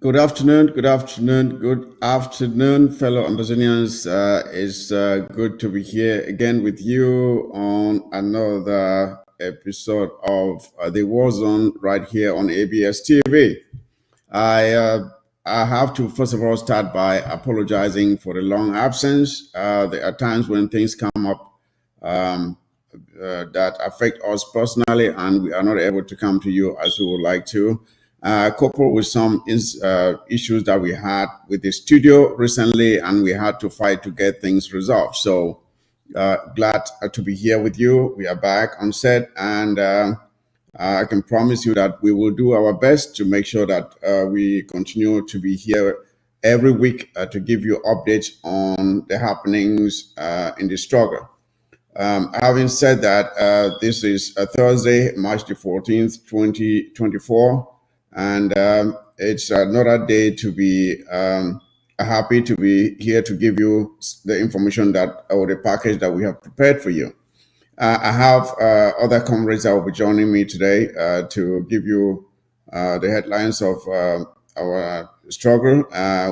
good afternoon, fellow Amazonians. It's good to be here again with you on another episode of The War Zone right here on ABS TV. I uh, I have to first of all start by apologizing for the long absence. There are times when things come up um, that affect us personally, and we are not able to come to you as we would like to. Coupled with some issues that we had with the studio recently, and we had to fight to get things resolved. So glad to be here with you. We are back on set, and I can promise you that we will do our best to make sure that we continue to be here every week to give you updates on the happenings in the struggle. Having said that, this is a Thursday, March the 14th, 2024, and it's another day to be happy to be here to give you the information that or the package that we have prepared for you. I have other comrades that will be joining me today to give you the headlines of our struggle,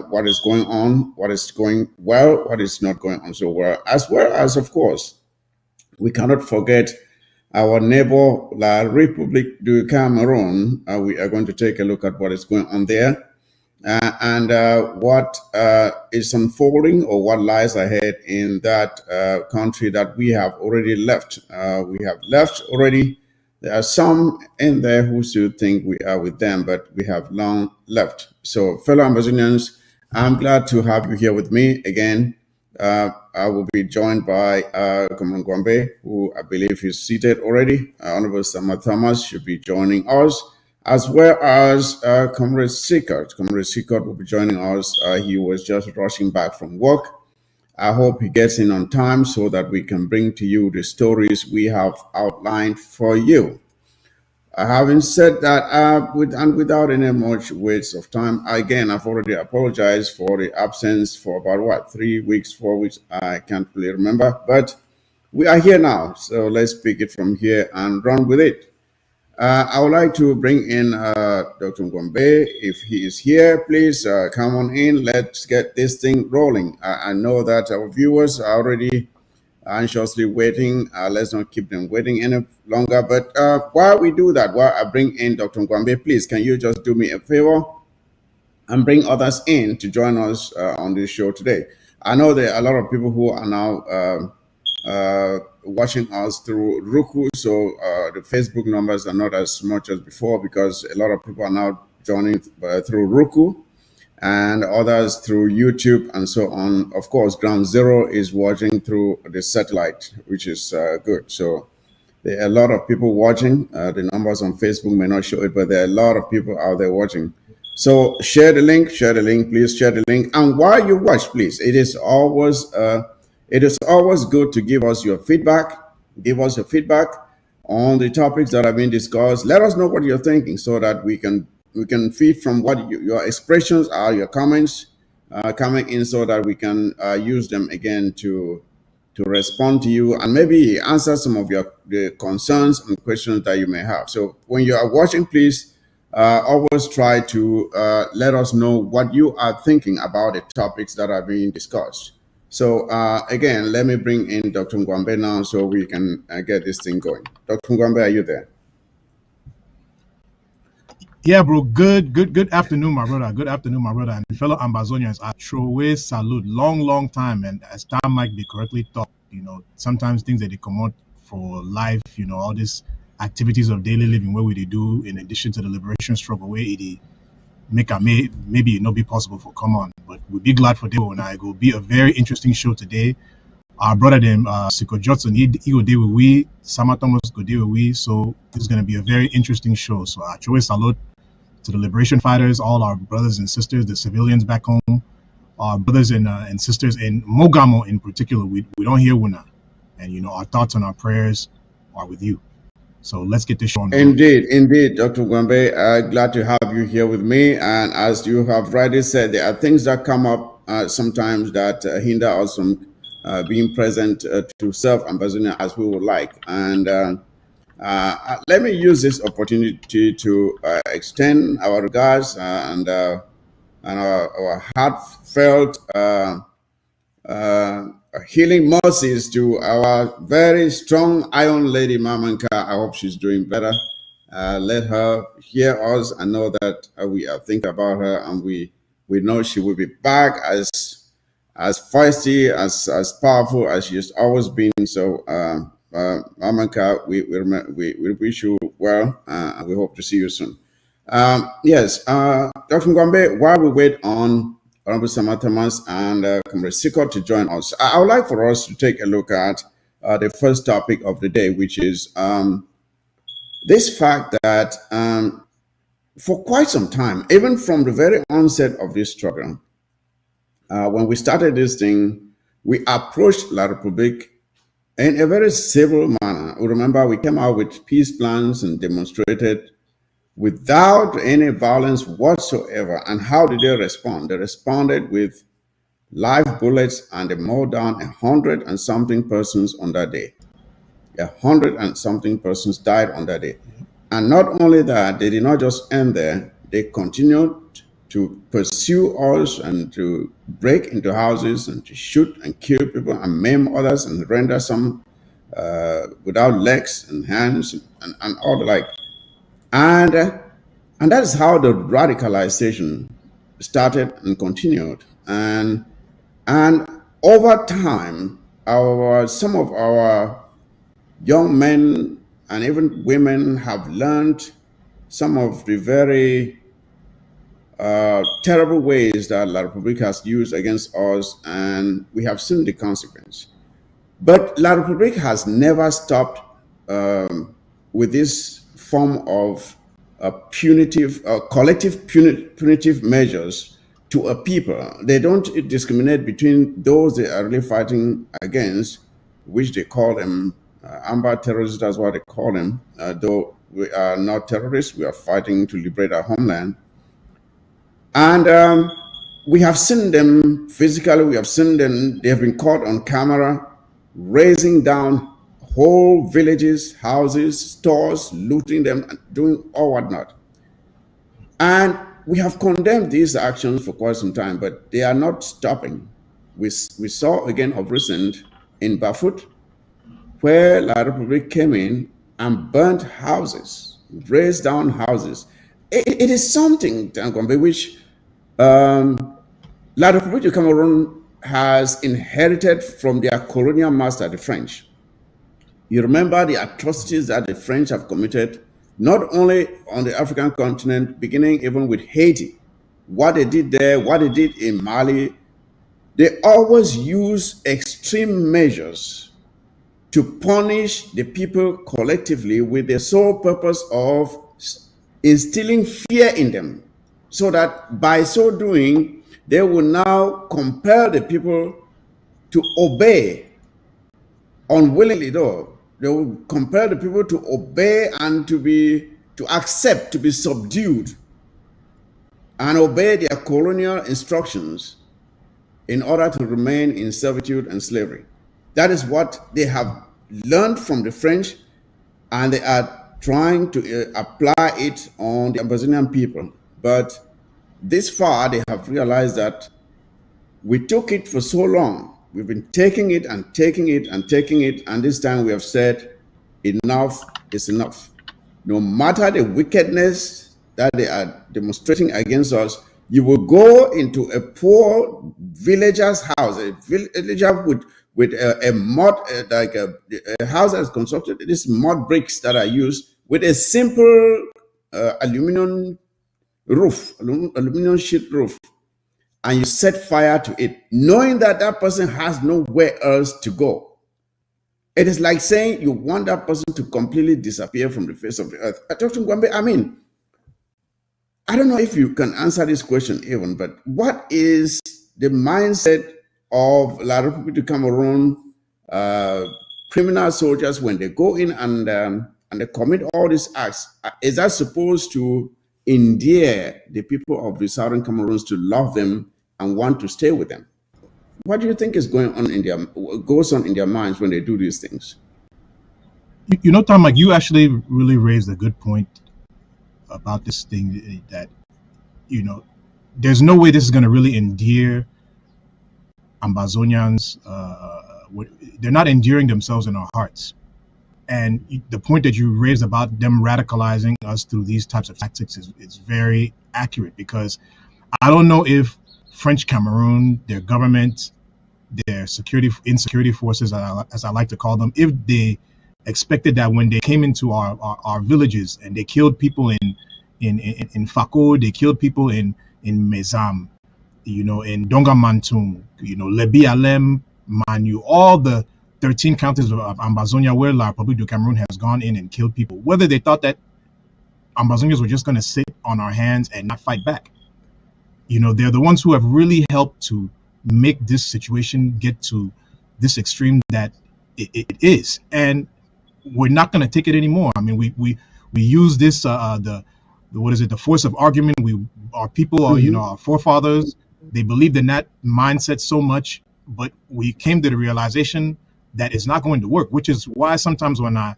what is going on, what is going well, what is not going on so well as, of course, we cannot forget our neighbor, La République du Cameroon. We are going to take a look at what is going on there and what is unfolding or what lies ahead in that country that we have already left. We have left already. There are some in there who still think we are with them, but we have long left. So, fellow Amazonians, I'm glad to have you here with me again. I will be joined by Comrade Gwambe, who I believe is seated already. Honorable Sama Thomas should be joining us, as well as Comrade Sickert. Comrade Sickert will be joining us. He was just rushing back from work. I hope he gets in on time so that we can bring to you the stories we have outlined for you. Having said that, without any much waste of time, again, I've already apologized for the absence for about what 3 weeks, 4 weeks. I can't really remember, but we are here now. So let's pick it from here and run with it. I would like to bring in Dr. Ngombe. If he is here, please come on in. Let's get this thing rolling. I know that our viewers are already anxiously waiting. Let's not keep them waiting any longer. But while we do that, while I bring in Dr. Ngwambe, please, can you just do me a favor and bring others in to join us on this show today? I know there are a lot of people who are now watching us through Roku, so the Facebook numbers are not as much as before because a lot of people are now joining through Roku and others through YouTube and so on. Of course, Ground Zero is watching through the satellite, which is good. So there are a lot of people watching. The numbers on Facebook may not show it, but there are a lot of people out there watching. So share the link, please share the link. And while you watch, please, it is always good to give us your feedback. Give us your feedback on the topics that have been discussed. Let us know what you're thinking so that we can feed from what your expressions are, your comments coming in, so that we can use them again to respond to you and maybe answer some of the concerns and questions that you may have. So when you are watching, please always try to let us know what you are thinking about the topics that are being discussed. So again, let me bring in Dr. Ngwambe now so we can get this thing going. Dr. Ngwambe, are you there? Yeah, bro. Good afternoon, my brother. Good afternoon, my brother. And fellow Ambazonians, I throw salute. Long time. And as that might be correctly thought, sometimes things that they come out for life, all these activities of daily living where we they do in addition to the liberation struggle, where it maybe it not be possible for come on. But we'll be glad for day when I go be a very interesting show today. Our brother them Siko Johnson, he go day with we, Sama Thomas go day with we. So it's gonna be a very interesting show. So I throw salute to the liberation fighters, all our brothers and sisters, the civilians back home, our brothers and sisters in Mogamo in particular. We don't hear Wuna. And, our thoughts and our prayers are with you. So let's get this show on. Indeed, Dr. Gwambe, glad to have you here with me. And as you have rightly said, there are things that come up sometimes that hinder us from being present to serve Ambassador as we would like. And let me use this opportunity to extend our regards and and our heartfelt uh, healing mercies to our very strong Iron Lady Mamanka. I hope she's doing better. Let her hear us and know that we are thinking about her, and we know she will be back as feisty, as powerful as she's always been. So, Mamanka, we wish you well, and we hope to see you soon. Yes, Dr. Ngwambe, while we wait on Honorable Samantha and Comrade Sikot to join us, I would like for us to take a look at the first topic of the day, which is this fact that for quite some time, even from the very onset of this struggle, when we started this thing, we approached La Republique in a very civil manner. We remember we came out with peace plans and demonstrated without any violence whatsoever. And how did they respond? They responded with live bullets, and they mowed down 100 and something persons on that day. 100 and something persons died on that day. And not only that, they did not just end there, they continued to pursue us and to break into houses and to shoot and kill people and maim others and render some without legs and hands and all the like. And and that is how the radicalization started and continued. And over time, our some of our young men and even women have learned some of the very terrible ways that La Republic has used against us, and we have seen the consequence. But La Republic has never stopped with this form of punitive, punitive measures to a people. They don't discriminate between those they are really fighting against, which they call them amber terrorists. That's what they call them. Though we are not terrorists, we are fighting to liberate our homeland. And we have seen them physically, we have seen them, they have been caught on camera, raising down whole villages, houses, stores, looting them, and doing all whatnot. And we have condemned these actions for quite some time, but they are not stopping. We saw again of recent in Bafut, where La Republic came in and burnt houses, razed down houses. It is something, Tangombe, which La Republique du Cameroon has inherited from their colonial master, the French. You remember the atrocities that the French have committed, not only on the African continent, beginning even with Haiti, what they did there, what they did in Mali. They always use extreme measures to punish the people collectively with the sole purpose of instilling fear in them, so that by so doing, they will now compel the people to obey unwillingly, though. They will compel the people to obey and to accept, to be subdued and obey their colonial instructions in order to remain in servitude and slavery. That is what they have learned from the French, and they are trying to apply it on the Amazonian people. But this far, they have realized that we took it for so long. We've been taking it and taking it and taking it, and this time we have said, enough is enough. No matter the wickedness that they are demonstrating against us, you will go into a poor villager's house, a villager with a mud, like a house that is constructed, these mud bricks that are used with a simple aluminum roof, aluminum sheet roof, and you set fire to it, knowing that that person has nowhere else to go. It is like saying you want that person to completely disappear from the face of the earth. Dr. Ngwambe, I mean, I don't know if you can answer this question even, but what is the mindset of La République du Cameroon criminal soldiers when they go in and they commit all these acts? Is that supposed to endear the people of the Southern Cameroons to love them and want to stay with them? What do you think is going on in their goes on in their minds when they do these things? You know, Tom, like you actually really raised a good point about this thing that you know there's no way this is going to really endear Ambazonians. They're not endearing themselves in our hearts. And the point that you raised about them radicalizing us through these types of tactics is very accurate, because I don't know if French Cameroon, their government, their insecurity forces, as I like to call them, if they expected that when they came into our villages and they killed people in Fako, they killed people in Mezam, in Donga Mantung, Lebi Alem, Manu, all the 13 counties of Ambazonia where La Republique du Cameroon has gone in and killed people, whether they thought that Ambazonians were just going to sit on our hands and not fight back. They're the ones who have really helped to make this situation get to this extreme that it is. And we're not going to take it anymore. I mean, we use this, the force of argument. Our people, our forefathers, they believed in that mindset so much, but we came to the realization that it's not going to work, which is why sometimes when I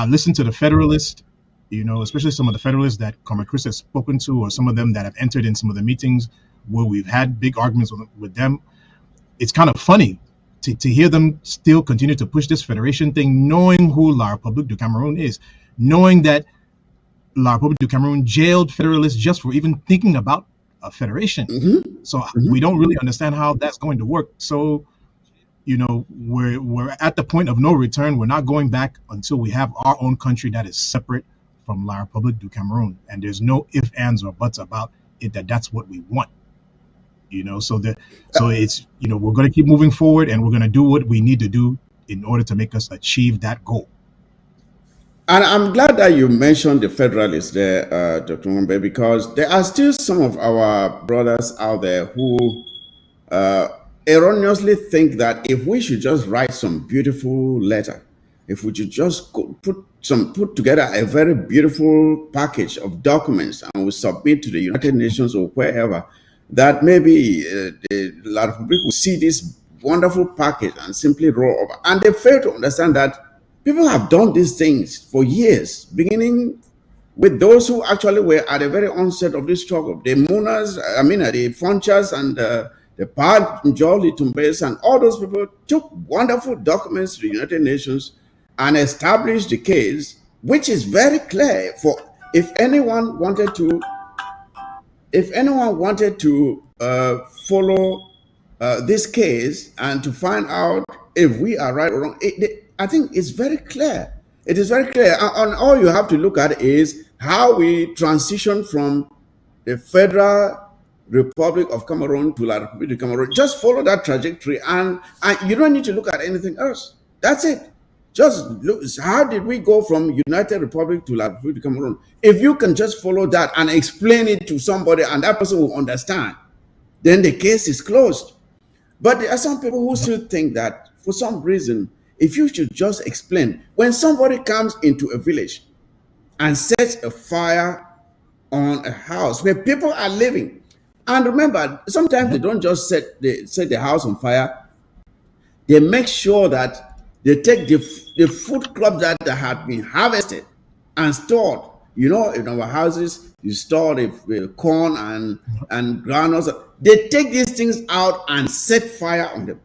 listen to the Federalists, especially some of the Federalists that Comrade Chris has spoken to, or some of them that have entered in some of the meetings where we've had big arguments with them, it's kind of funny to hear them still continue to push this federation thing, knowing who La Republique du Cameroun is, knowing that La Republique du Cameroun jailed Federalists just for even thinking about a federation. So we don't really understand how that's going to work. So, we're at the point of no return. We're not going back until we have our own country that is separate from La Republique du Cameroun. And there's no ifs, ands, or buts about it that's what we want. So it's, we're going to keep moving forward, and we're going to do what we need to do in order to make us achieve that goal. And I'm glad that you mentioned the Federalists there, Dr. Mwambe, because there are still some of our brothers out there who erroneously think that if we should just write some beautiful letter, if we should just put together a very beautiful package of documents and we submit to the United Nations or wherever, that maybe the La Republique will see this wonderful package and simply roll over. And they fail to understand that people have done these things for years, beginning with those who actually were at the very onset of this struggle. The Munas, the Fonchas and the Pad Njoli Tumbes and all those people took wonderful documents to the United Nations and established the case, which is very clear for if anyone wanted to follow this case and to find out if we are right or wrong. I think it's very clear. It is very clear. And all you have to look at is how we transition from the Federal Republic of Cameroon to La Republique du Cameroon. Just follow that trajectory, and you don't need to look at anything else. That's it. Just look, how did we go from United Republic to La Republique du Cameroon? If you can just follow that and explain it to somebody and that person will understand, then the case is closed. But there are some people who still think that for some reason, if you should just explain, when somebody comes into a village and sets a fire on a house where people are living, and remember, sometimes they don't just set the house on fire, they make sure that they take the food crops that had been harvested and stored. In our houses, you store the corn and granules. They take these things out and set fire on them.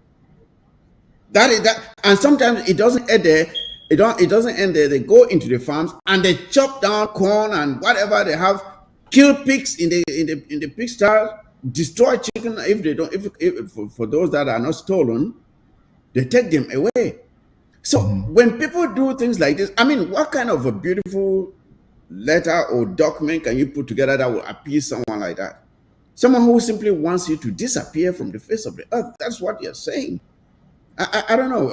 That is that, and sometimes it doesn't end there. It doesn't end there. They go into the farms and they chop down corn and whatever they have, kill pigs in the pig style, destroy chicken if they don't. If for those that are not stolen, they take them away. So when people do things like this, what kind of a beautiful letter or document can you put together that will appease someone like that? Someone who simply wants you to disappear from the face of the earth. That's what you're saying. I don't know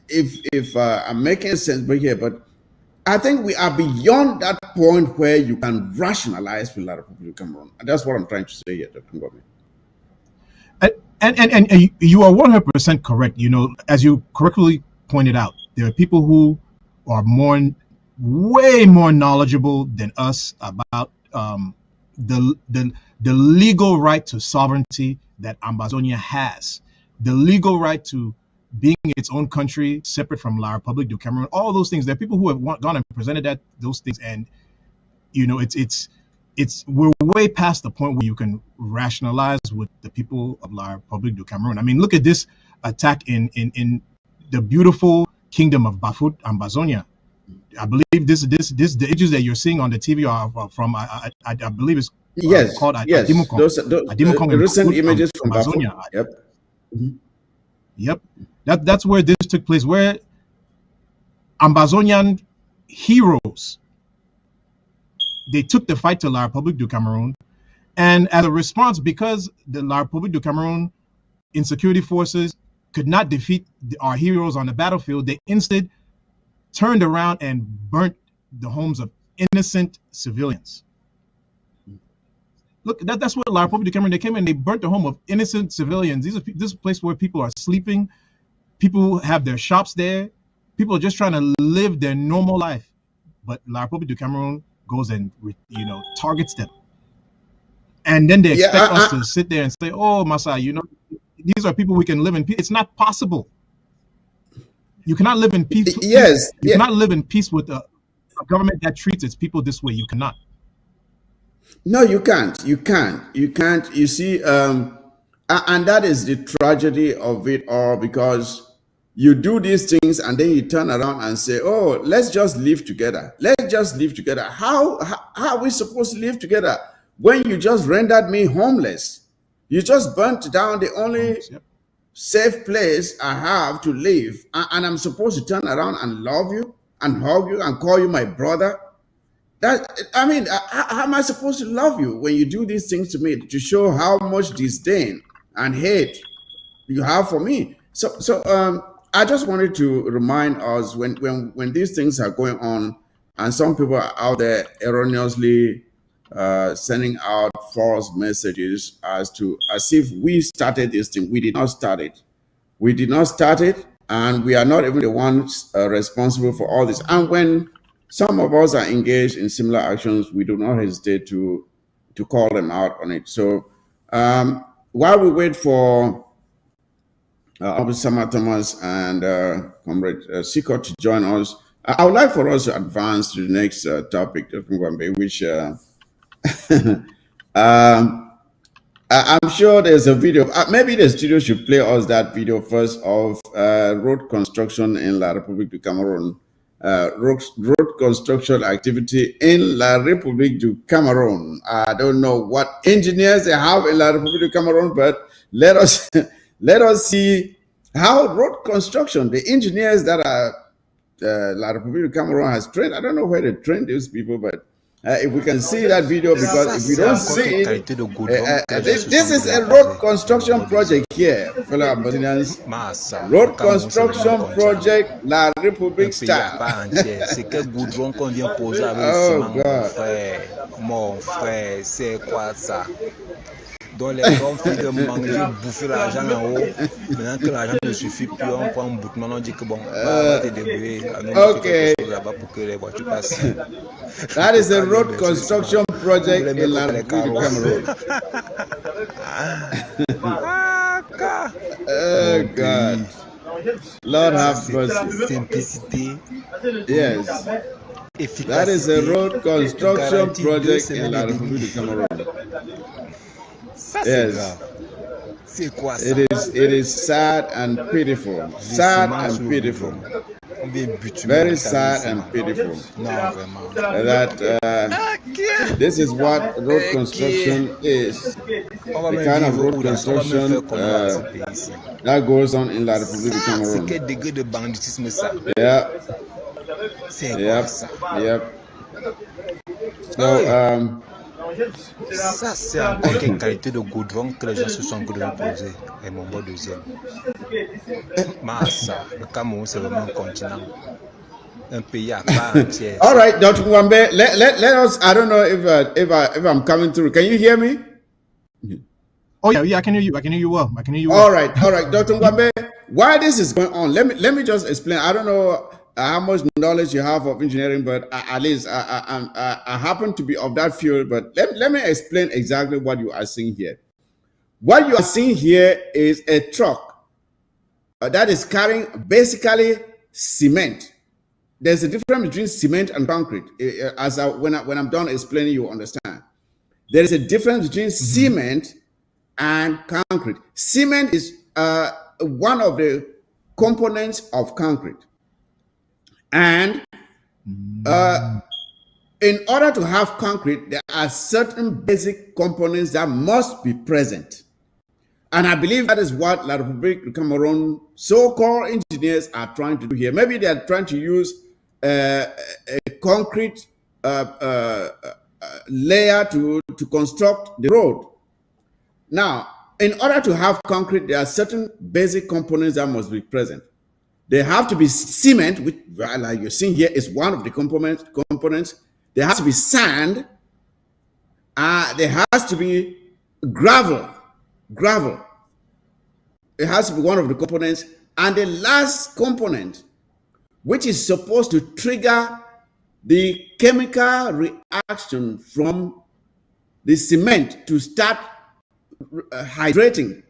if I'm making sense here, but I think we are beyond that point where you can rationalize with La Republique du Cameroon. And that's what I'm trying to say here, Dr. Ngome. And you are 100% correct. As you correctly pointed out, there are people who are way more knowledgeable than us about the legal right to sovereignty that Ambazonia has, the legal right to being its own country, separate from La Republique du Cameroon. All those things. There are people who have gone and presented those things, and it's we're way past the point where you can rationalize with the people of La Republique du Cameroon. I mean, look at this attack in the beautiful kingdom of Bafut and Bazonia. I believe the images that you're seeing on the TV are from I believe it's Yes, called yes. Adimukong. Those Adimukong and recent Bafut images and from Bafut. Bazonia. Yep. Mhm. Yep, that's where this took place, where Ambazonian heroes, they took the fight to La Republique du Cameroon, and as a response, because the La Republique du Cameroon insecurity forces could not defeat our heroes on the battlefield, they instead turned around and burnt the homes of innocent civilians. Look, that's what La Republique du Cameroon, they came and they burnt the home of innocent civilians. This is a place where people are sleeping, people have their shops there, people are just trying to live their normal life. But La Republique du Cameroon goes and targets them. And then they expect us to sit there and say, oh, Masa, these are people we can live in peace. It's not possible. You cannot live in peace. Yes. You cannot live in peace with a government that treats its people this way. You cannot. No, you can't. You can't. You can't. You see, and that is the tragedy of it all, because you do these things and then you turn around and say, oh, let's just live together. Let's just live together. How are we supposed to live together when you just rendered me homeless? You just burnt down the only safe place I have to live, and I'm supposed to turn around and love you and hug you and call you my brother? How am I supposed to love you when you do these things to me, to show how much disdain and hate you have for me? So I just wanted to remind us, when these things are going on, and some people are out there erroneously sending out false messages as if we started this thing. We did not start it. We did not start it, and we are not even the ones responsible for all this. And when some of us are engaged in similar actions, we do not hesitate to call them out on it. So while we wait for Officer Thomas and Comrade Sikot to join us, I would like for us to advance to the next topic, which I'm sure there's a video. Maybe the studio should play us that video first of road construction in La Republique du Cameroon. Road construction activity in La Republique du Cameroon. I don't know what engineers they have in La Republique du Cameroon, but let us see how road construction, the engineers that are La Republique du Cameroon has trained. I don't know where they train these people, but if we can see that video, because if we don't see it, this is a road construction project here, fellow Ambazonians. Road construction project, La République style. C'est quel goudron qu'on vient poser avec le ciment, mon frère, c'est quoi ça? Donc les gens font de manger, bouffer l'argent en haut. Maintenant que l'argent ne suffit plus, on prend un bout. Maintenant on dit que bon, on va te débrouiller. Okay. Là-bas pour que les voitures passent. That is a road construction project in La République du Cameroon. Oh God. Lord have mercy. Simplicité. Yes. That is a road construction project in La République du Cameroon. Yes. C'est quoi ça? It is sad and pitiful. Sad and pitiful. Very sad and pitiful. That this is what road construction is. The kind of road construction that goes on in La République du Cameroun. Quel degré de banditisme ça? Yeah. Yep. So ça c'est encore quelle qualité de goudron que les gens se sont posés. Et mon beau deuxième. Massa, le Cameroun c'est vraiment un continent. Un pays à part entière. All right, Dr. Mwambe, let us. I don't know if I'm coming through. Can you hear me? Oh yeah, I can hear you. I can hear you well. All right, Dr. Mwambe. While this is going on, let me just explain. I don't know how much knowledge you have of engineering, but at least I happen to be of that field. But let me explain exactly what you are seeing here. What you are seeing here is a truck that is carrying basically cement. There's a difference between cement and concrete. When I'm done explaining, you understand. There is a difference between cement and concrete. Cement is one of the components of concrete. And in order to have concrete, there are certain basic components that must be present. And I believe that is what La République Cameroon so-called engineers are trying to do here. Maybe they are trying to use a concrete layer to construct the road. Now, in order to have concrete, there are certain basic components that must be present. There have to be cement, which, like you're seeing here, is one of the components. There has to be sand. There has to be gravel. It has to be one of the components. And the last component, which is supposed to trigger the chemical reaction from the cement to start hydrating.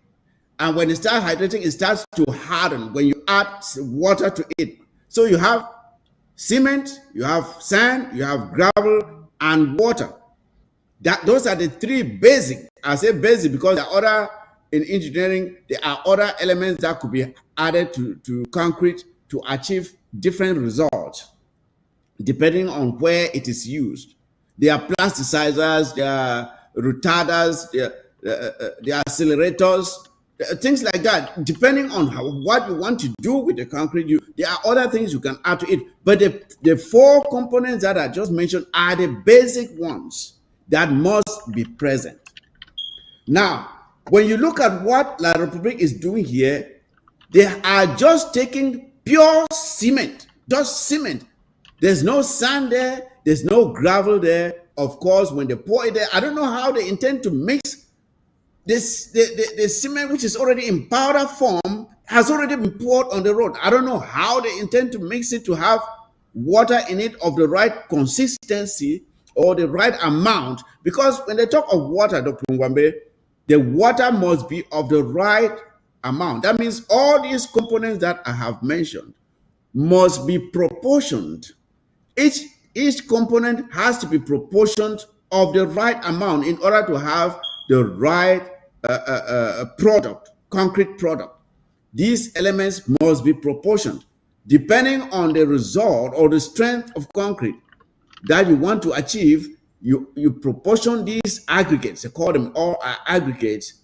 And when it starts hydrating, it starts to harden when you add water to it. So you have cement, you have sand, you have gravel, and water. Those are the three basic. I say basic because there are other, in engineering, there are other elements that could be added to concrete to achieve different results, depending on where it is used. There are plasticizers, there are retarders, there are accelerators, things like that. Depending on what you want to do with the concrete, there are other things you can add to it. But the four components that I just mentioned are the basic ones that must be present. Now, when you look at what La République is doing here, they are just taking pure cement, just cement. There's no sand there, there's no gravel there. Of course, when they pour it there, I don't know how they intend to mix this. The cement, which is already in powder form, has already been poured on the road. I don't know how they intend to mix it to have water in it of the right consistency or the right amount. Because when they talk of water, Dr. Ngwambe, the water must be of the right amount. That means all these components that I have mentioned must be proportioned. Each component has to be proportioned of the right amount in order to have the right product, concrete product. These elements must be proportioned. Depending on the result or the strength of concrete that you want to achieve, you proportion these aggregates, they call them all aggregates,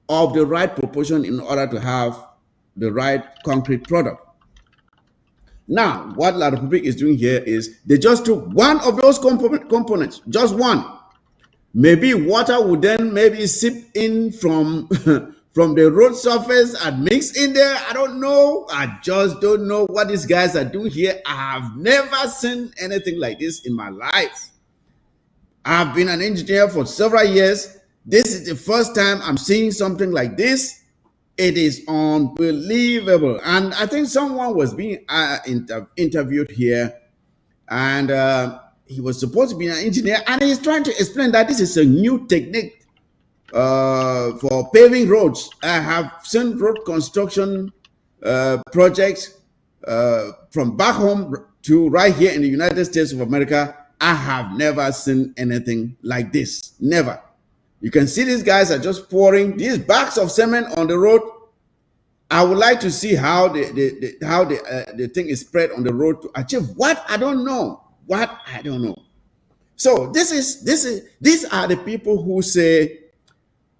of the right proportion in order to have the right concrete product. Now, what La République is doing here is they just took one of those components, just one. Maybe water would then maybe seep in from from the road surface and mix in there. I don't know. I just don't know what these guys are doing here. I have never seen anything like this in my life. I've been an engineer for several years. This is the first time I'm seeing something like this. It is unbelievable. And I think someone was being interviewed here, and he was supposed to be an engineer, and he's trying to explain that this is a new technique for paving roads. I have seen road construction projects from back home to right here in the United States of America. I have never seen anything like this. Never. You can see these guys are just pouring these bags of cement on the road. I would like to see how the thing is spread on the road to achieve what I don't know. What I don't know. So these are the people who say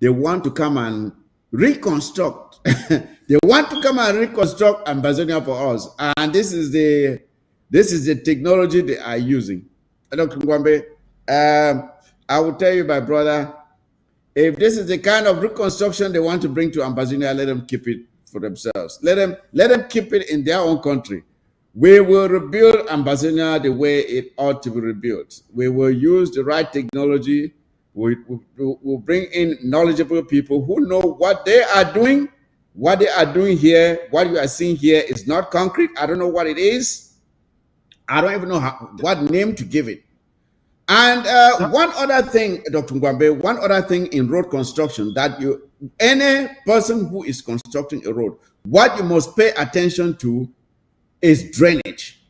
they want to come and reconstruct. They want to come and reconstruct Ambazonia for us, and this is the technology they are using. Dr. Ngwambe, I will tell you, my brother, if this is the kind of reconstruction they want to bring to Ambazonia, let them keep it for themselves. Let them keep it in their own country. We will rebuild Ambazonia the way it ought to be rebuilt. We will use the right technology. We'll bring in knowledgeable people who know what they are doing. What they are doing here, what you are seeing here is not concrete. I don't know what it is. I don't even know what name to give it. And one other thing, Dr. Ngwambe, one other thing in road construction that any person who is constructing a road, what you must pay attention to is drainage.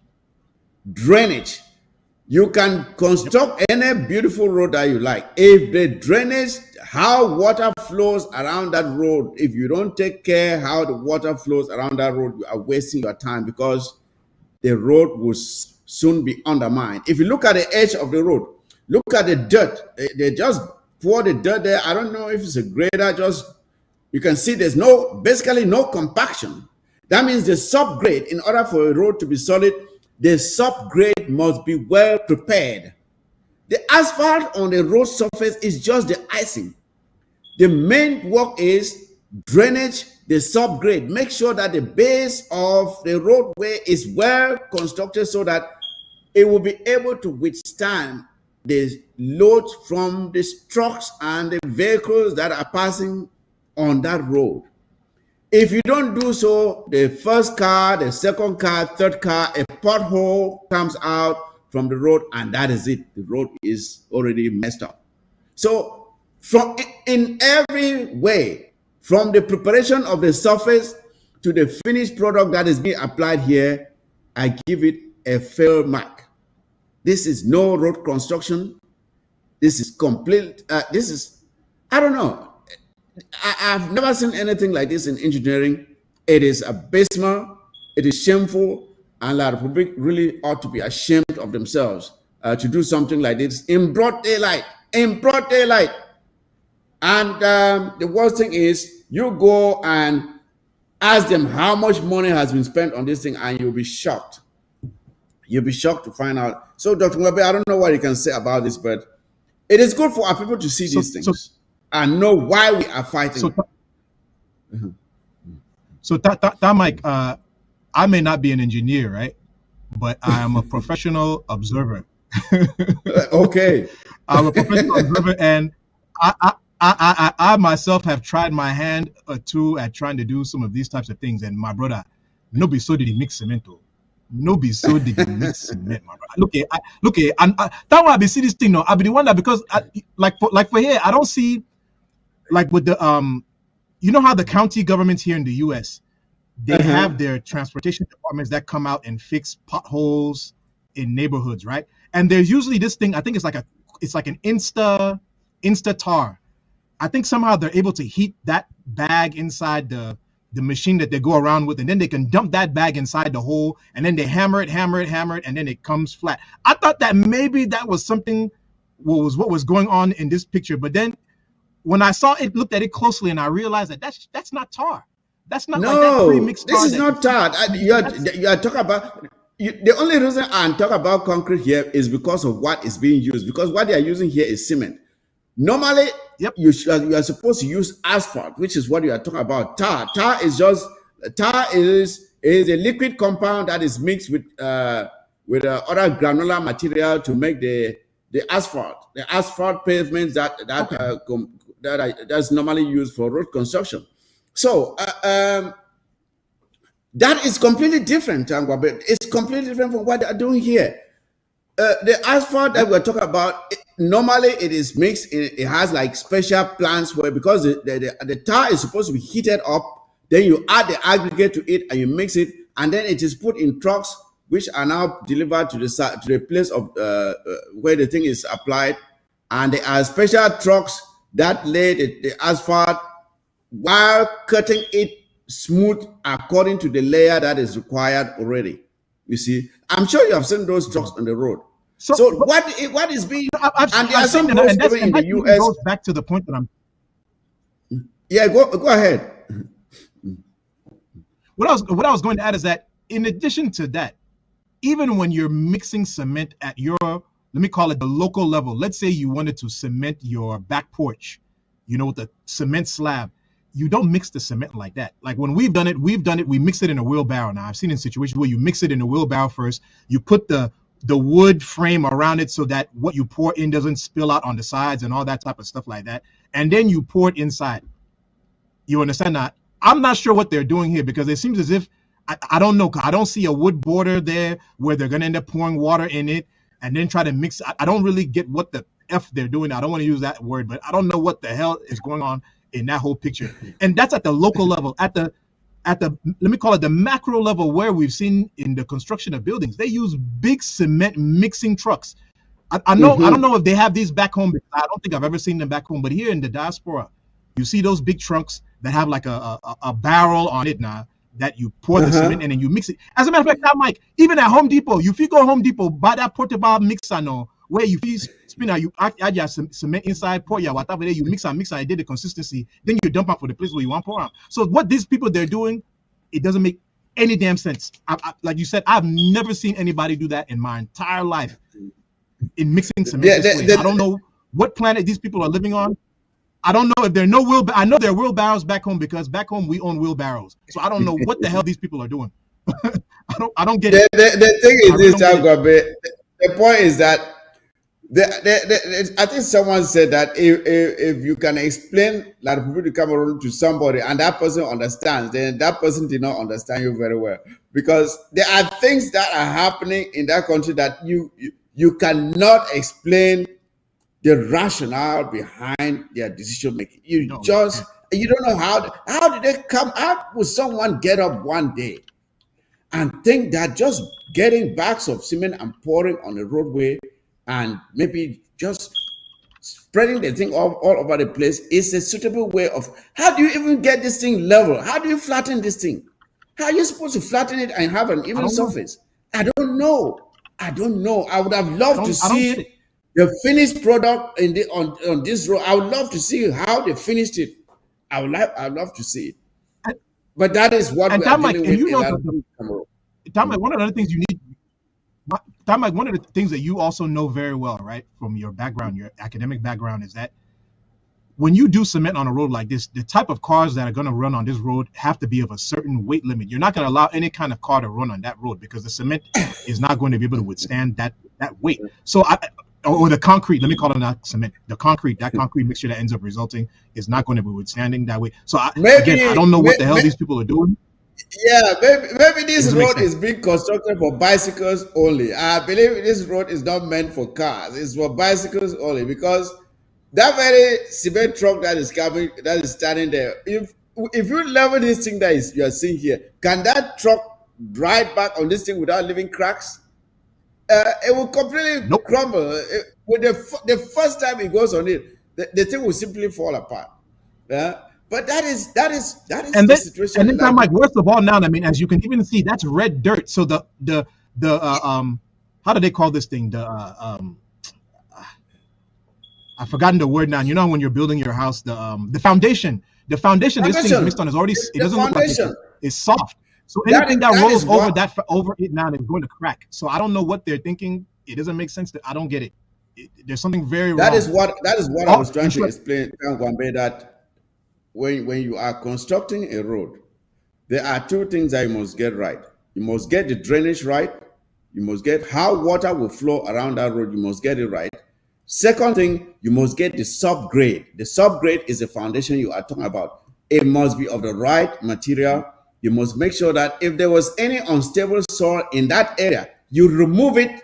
Drainage. You can construct any beautiful road that you like. If the drainage, how water flows around that road, if you don't take care how the water flows around that road, you are wasting your time because the road will soon be undermined. If you look at the edge of the road, look at the dirt. They just pour the dirt there. I don't know if it's a grader, just you can see there's basically no compaction. That means the subgrade, in order for a road to be solid, the subgrade must be well prepared. The asphalt on the road surface is just the icing. The main work is drainage, the subgrade. Make sure that the base of the roadway is well constructed so that it will be able to withstand the load from the trucks and the vehicles that are passing on that road. If you don't do so, the first car, the second car, third car, a pothole comes out from the road, and that is it. The road is already messed up. So, in every way, from the preparation of the surface to the finished product that is being applied here, I give it a fail mark. This is no road construction. This is complete. I don't know. I've never seen anything like this in engineering. It is abysmal, it is shameful, and La Republic really ought to be ashamed of themselves to do something like this in broad daylight. In broad daylight. And the worst thing is, you go and ask them how much money has been spent on this thing, and you'll be shocked. You'll be shocked to find out. So, Dr. Mwabe, I don't know what you can say about this, but it is good for our people to see these things and know why we are fighting. So, Mike, I may not be an engineer, right? But I am a professional observer. Okay. I'm a professional observer, and I myself have tried my hand or two at trying to do some of these types of things. And my brother, nobody so did he mix cement. Nobody so did he mix cement, my brother. Look here, and that why I be see this thing now. I be the one that because like for here, I don't see like with the you know how the county governments here in the U.S. they have their transportation departments that come out and fix potholes in neighborhoods, right? And there's usually this thing. I think it's like an Insta tar. I think somehow they're able to heat that bag inside the machine that they go around with, and then they can dump that bag inside the hole, and then they hammer it, and then it comes flat. I thought that maybe that was something what was going on in this picture, but then when I saw it, looked at it closely, and I realized that that's not tar. That's not like that pre-mixed tar. This is not tar. You are talking about. The only reason I'm talking about concrete here is because of what is being used. Because what they are using here is cement. Normally, you are supposed to use asphalt, which is what you are talking about. Tar is a liquid compound that is mixed with other granular material to make the asphalt pavements that's normally used for road construction. So that is completely different, it's completely different from what they are doing here. The asphalt that we're talking about, normally it is mixed. It has like special plants where, because the tar is supposed to be heated up, then you add the aggregate to it and you mix it, and then it is put in trucks which are now delivered to the place of where the thing is applied. And there are special trucks that lay the asphalt while cutting it smooth according to the layer that is required already. You see, I'm sure you have seen those trucks on the road. So what is being, and there are some roads in the US. Goes back to the point that I'm. Yeah, go ahead. What I was going to add is that in addition to that, even when you're mixing cement at your, let me call it the local level. Let's say you wanted to cement your back porch, with the cement slab. You don't mix the cement like that. Like when we've done it, we mix it in a wheelbarrow. Now I've seen in situations where you mix it in a wheelbarrow first, you put the wood frame around it so that what you pour in doesn't spill out on the sides and all that type of stuff like that. And then you pour it inside. You understand that? I'm not sure what they're doing here, because it seems as if, I don't know, I don't see a wood border there where they're going to end up pouring water in it and then try to mix. I don't really get what the F they're doing. I don't want to use that word, but I don't know what the hell is going on in that whole picture. And that's at the local level. At the at the, let me call it the macro level, where we've seen in the construction of buildings, they use big cement mixing trucks. I know, I don't know if they have these back home, because I don't think I've ever seen them back home. But here in the diaspora, you see those big trunks that have like a barrel on it now, that you pour the cement in and you mix it. As a matter of fact, now, Mike, even at Home Depot, if you go Home Depot, buy that portable mixer now, where you spin out, you add your cement inside, pour your whatever there, you mix and it did the consistency, then you dump out for the place where you want to pour out. So what these people they're doing, it doesn't make any damn sense. Like you said, I've never seen anybody do that in my entire life, in mixing cement this way. I don't know what planet these people are living on. I don't know if there are no wheel. I know there are wheelbarrows back home, because back home we own wheelbarrows. So I don't know what the hell these people are doing. I don't get it. The thing is this, the point is that I think someone said that if you can explain La Republic Cameroon to somebody and that person understands, then that person did not understand you very well, because there are things that are happening in that country that you cannot explain the rationale behind their decision making. You don't know how did they come out. Would someone get up one day and think that just getting bags of cement and pouring on the roadway and maybe just spreading the thing all over the place is a suitable way of, how do you even get this thing level? How do you flatten this thing? How are you supposed to flatten it and have an even surface? I don't know. I would have loved to see the finished product on this road. I would love to see how they finished it. I'd love to see it. But that is what we are dealing with in Cameroon. One of the things you need, one of the things that you also know very well, right, from your background, your academic background, is that when you do cement on a road like this, the type of cars that are going to run on this road have to be of a certain weight limit. You're not going to allow any kind of car to run on that road, because the cement is not going to be able to withstand that weight. So or the concrete, let me call it not cement, that concrete mixture that ends up resulting is not going to be withstanding that weight. So I don't know what the hell these people are doing. Yeah, maybe this road is being constructed for bicycles only. I believe this road is not meant for cars. It's for bicycles only, because that very cement truck that is coming, that is standing there, if you level this thing that you are seeing here, can that truck drive back on this thing without leaving cracks? It will completely crumble. With the first time it goes on it, the thing will simply fall apart. But that is the situation. And then I'm like, worst of all, now, I mean, as you can even see, that's red dirt. So the how do they call this thing? I've forgotten the word now. You know, when you're building your house, the foundation. The foundation this thing is mixed on is already, it doesn't look like it's soft. So anything that rolls over it now is going to crack. So I don't know what they're thinking. It doesn't make sense. I don't get it. There's something very wrong. That is what I was trying to explain, Gwambe, that when you are constructing a road, there are two things that you must get right. You must get the drainage right. You must get how water will flow around that road. You must get it right. Second thing, you must get the subgrade. The subgrade is the foundation you are talking about. It must be of the right material. You must make sure that if there was any unstable soil in that area, you remove it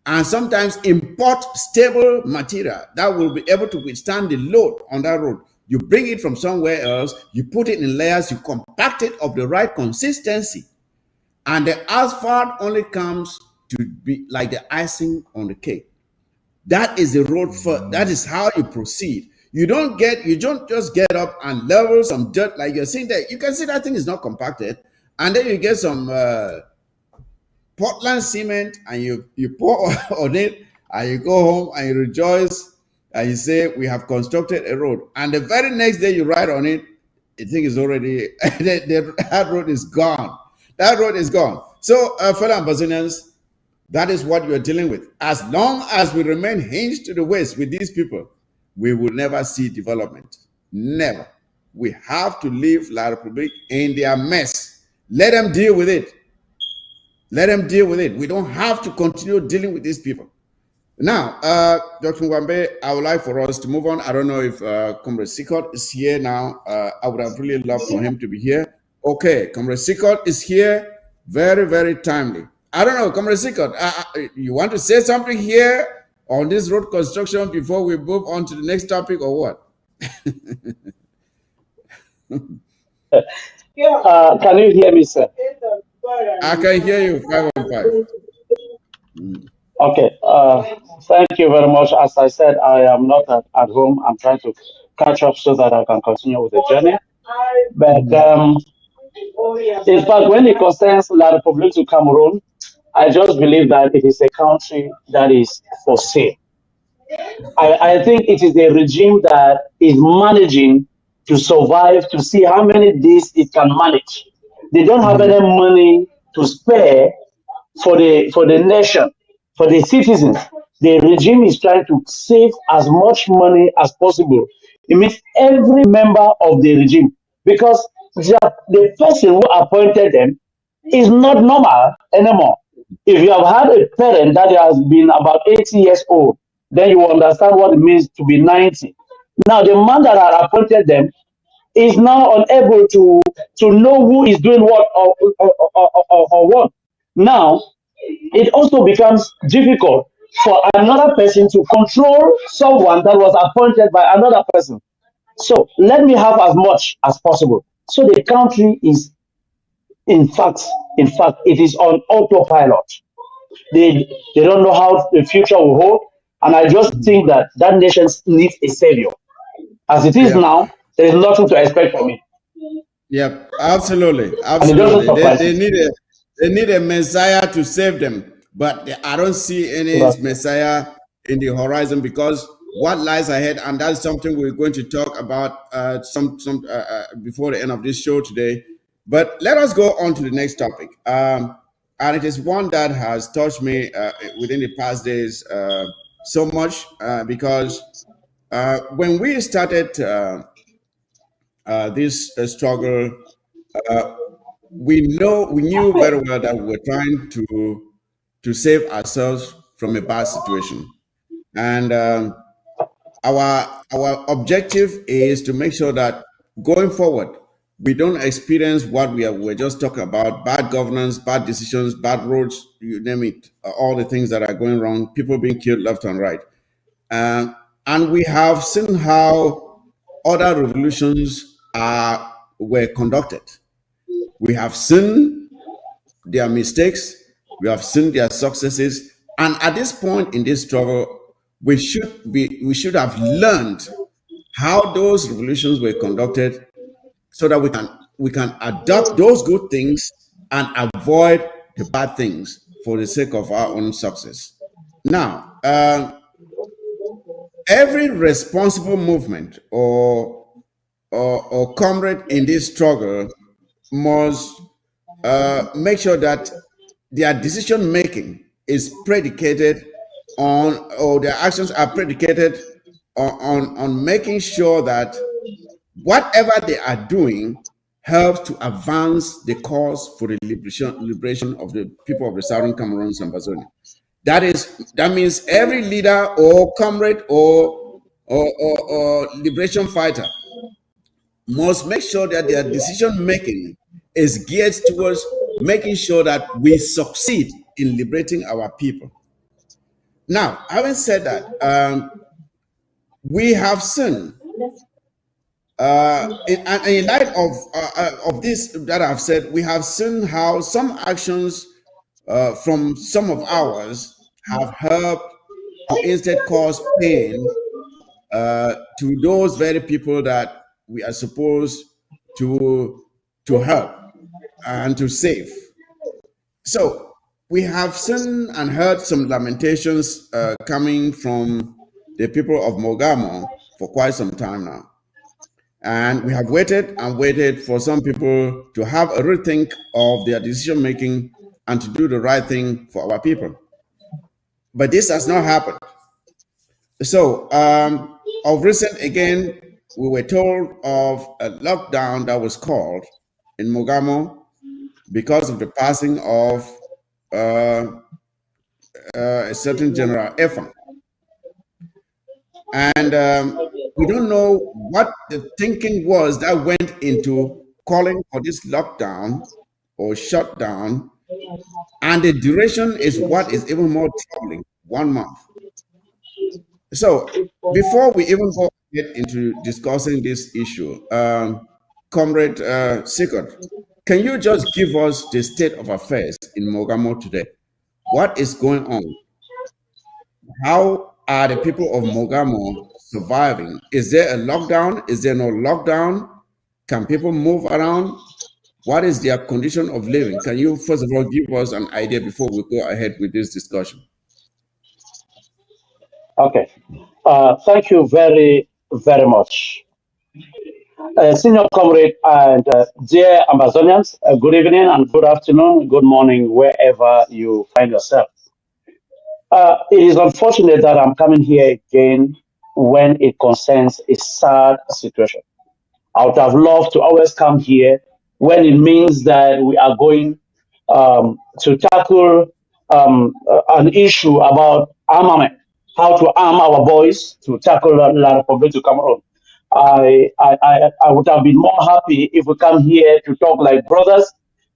and sometimes import stable material that will be able to withstand the load on that road. You bring it from somewhere else, you put it in layers, you compact it of the right consistency. And the asphalt only comes to be like the icing on the cake. That is the road first. That is how you proceed. You don't just get up and level some dirt like you're seeing there. You can see that thing is not compacted. And then you get some Portland cement and you pour on it and you go home and you rejoice and you say, we have constructed a road. And the very next day you ride on it, the thing is already, that road is gone. That road is gone. So, fellow Ambazonians, that is what you're dealing with. As long as we remain hinged to the waist with these people, we will never see development. Never. We have to leave La Republique in their mess. Let them deal with it. Let them deal with it. We don't have to continue dealing with these people. Now, Dr. Nwambe, I would like for us to move on. I don't know if Comrade Sikot is here now. I would have really loved for him to be here. Okay, Comrade Sikot is here. Very, very timely. I don't know, Comrade Sikot, you want to say something here on this road construction before we move on to the next topic or what? Can you hear me, sir? I can hear you 515. Mm. Okay. Thank you very much. As I said, I am not at home. I'm trying to catch up so that I can continue with the journey. But in fact, when it concerns La République du Cameroon, I just believe that it is a country that is for sale. I think it is a regime that is managing to survive to see how many days it can manage. They don't have Mhm. any money to spare for the nation, for the citizens. The regime is trying to save as much money as possible. It means every member of the regime, because the person who appointed them is not normal anymore. If you have had a parent that has been about 80 years old, then you understand what it means to be 90. Now, the man that had appointed them is now unable to know who is doing what or what. Now, it also becomes difficult for another person to control someone that was appointed by another person. So let me have as much as possible. So the country is, in fact, it is on autopilot. They don't know how the future will hold, and I just Mhm. think that that nation needs a savior. As it is Yep. now, there is nothing to expect from it, Yep. Absolutely. and it doesn't Absolutely. surprise me. They need a Messiah to save them. But I don't see any But Messiah in the horizon because what lies ahead, and that's something we're going to talk about before the end of this show today. But let us go on to the next topic. And it is one that has touched me within the past days so much because when we started this struggle, uh, we knew very well that we were trying to save ourselves from a bad situation, and our objective is to make sure that going forward we don't experience what we're just talking about: bad governance, bad decisions, bad roads, you name it, all the things that are going wrong, people being killed left and right. uh, and we have seen how other revolutions were conducted. We have seen their mistakes, we have seen their successes, and at this point in this struggle, we should have learned how those revolutions were conducted so that we can adopt those good things and avoid the bad things for the sake of our own success. Now, every responsible movement or comrade in this struggle must make sure that their decision making is predicated on, or their actions are predicated on making sure that whatever they are doing helps to advance the cause for the liberation of the people of the Southern Cameroon and Bazonia. That means every leader or comrade or liberation fighter must make sure that their decision making is geared towards making sure that we succeed in liberating our people. Now, having said that, we have seen, in light of this that I've said, we have seen how some actions from some of ours have helped to instead cause pain to those very people that we are supposed to help and to save. So we have seen and heard some lamentations coming from the people of Mogamo for quite some time now. And we have waited and waited for some people to have a rethink of their decision making and to do the right thing for our people. But this has not happened. So, of recent, again, we were told of a lockdown that was called in Mogamo because of the passing of uh, a certain General Efan. And we don't know what the thinking was that went into calling for this lockdown or shutdown. And the duration is what is even more troubling: 1 month. So, before we even go get into discussing this issue, Comrade Sikot, can you just give us the state of affairs in Mogamo today? What is going on? How are the people of Mogamo surviving? Is there a lockdown? Is there no lockdown? Can people move around? What is their condition of living? Can you, first of all, give us an idea before we go ahead with this discussion? Okay. Thank you very much. Senior comrade and dear Amazonians, good evening and good afternoon, good morning, wherever you find yourself. It is unfortunate that I'm coming here again when it concerns a sad situation. I would have loved to always come here when it means that we are going to tackle an issue about armament, how to arm our boys to tackle La Republic to Cameroon. I would have been more happy if we come here to talk like brothers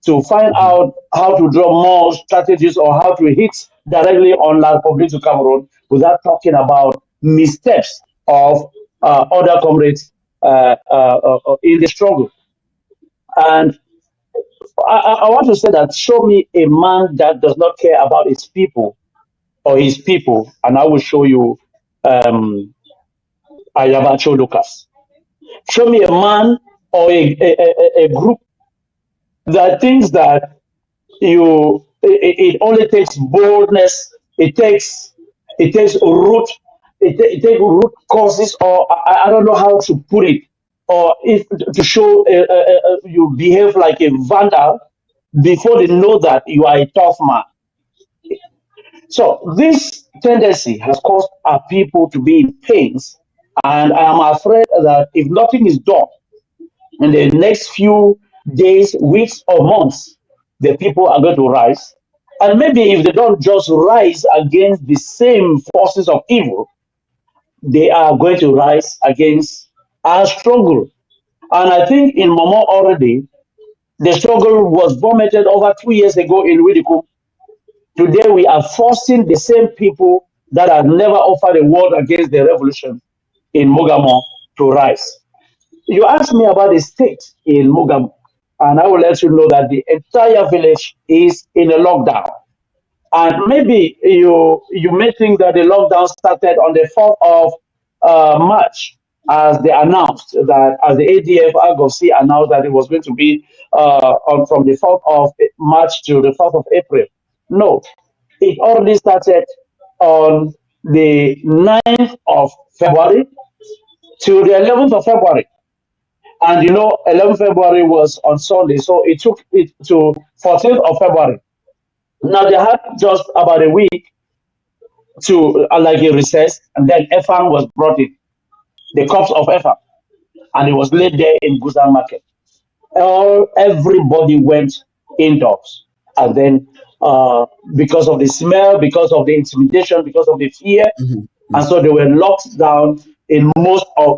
to find out how to draw more strategies or how to hit directly on La Republic to Cameroon without talking about missteps of other comrades in the struggle. And I want to say that show me a man that does not care about his people or his people, and I will show you Ayabacho Lucas. Show me a man or a group that thinks that it only takes boldness, it takes root causes, or I don't know how to put it, or if to show you behave like a vandal before they know that you are a tough man. So this tendency has caused our people to be in pains, and I am afraid that if nothing is done in the next few days, weeks, or months, the people are going to rise. And maybe if they don't just rise against the same forces of evil, they are going to rise against our struggle. And I think in Momo already, the struggle was vomited over 2 years ago in Widikum. Today we are forcing the same people that have never offered a word against the revolution in Mogamo to rise. You asked me about the state in Mogamo, and I will let you know that the entire village is in a lockdown. And maybe you may think that the lockdown started on the 4th of March, as they announced that, as the ADF Argosy announced that it was going to be from the 4th of March to the 4th of April. No, it already started on the 9th of February to the 11th of February. And 11th February was on Sunday, so it took it to 14th of February. Now they had just about a week to like a recess, and then Efan was brought in, the corpse of Efan, and it was laid there in Guzan Market. Everybody went indoors, and then because of the smell, because of the intimidation, because of the fear, and so they were locked down in most of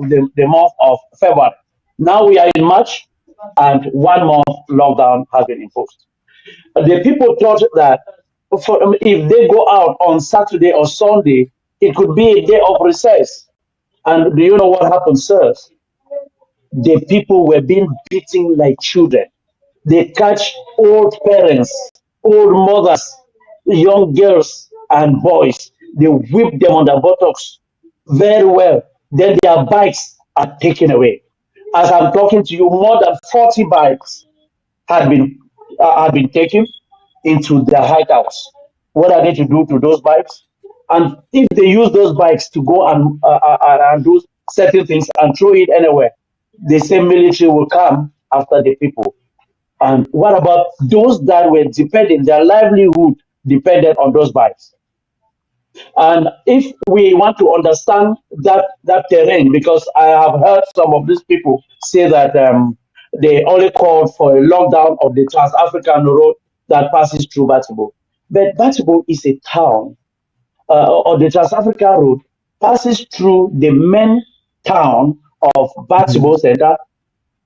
the month of February. Now we are in March, and 1 month lockdown has been imposed. The people thought that if they go out on Saturday or Sunday, it could be a day of recess. And do you know what happened, sirs? The people were being beaten like children. They catch old parents, old mothers, young girls and boys. They whip them on the buttocks very well. Then their bikes are taken away. As I'm talking to you, more than 40 bikes had been taken into the hideouts. What are they to do to those bikes? And if they use those bikes to go and do certain things and throw it anywhere, the same military will come after the people. And what about those that were depending, their livelihood depended on those bikes? And if we want to understand that terrain, because I have heard some of these people say that they only called for a lockdown of the Trans-African road that passes through Batibo. But Batibo is a town, or the Trans-African road passes through the main town of Batibo Center,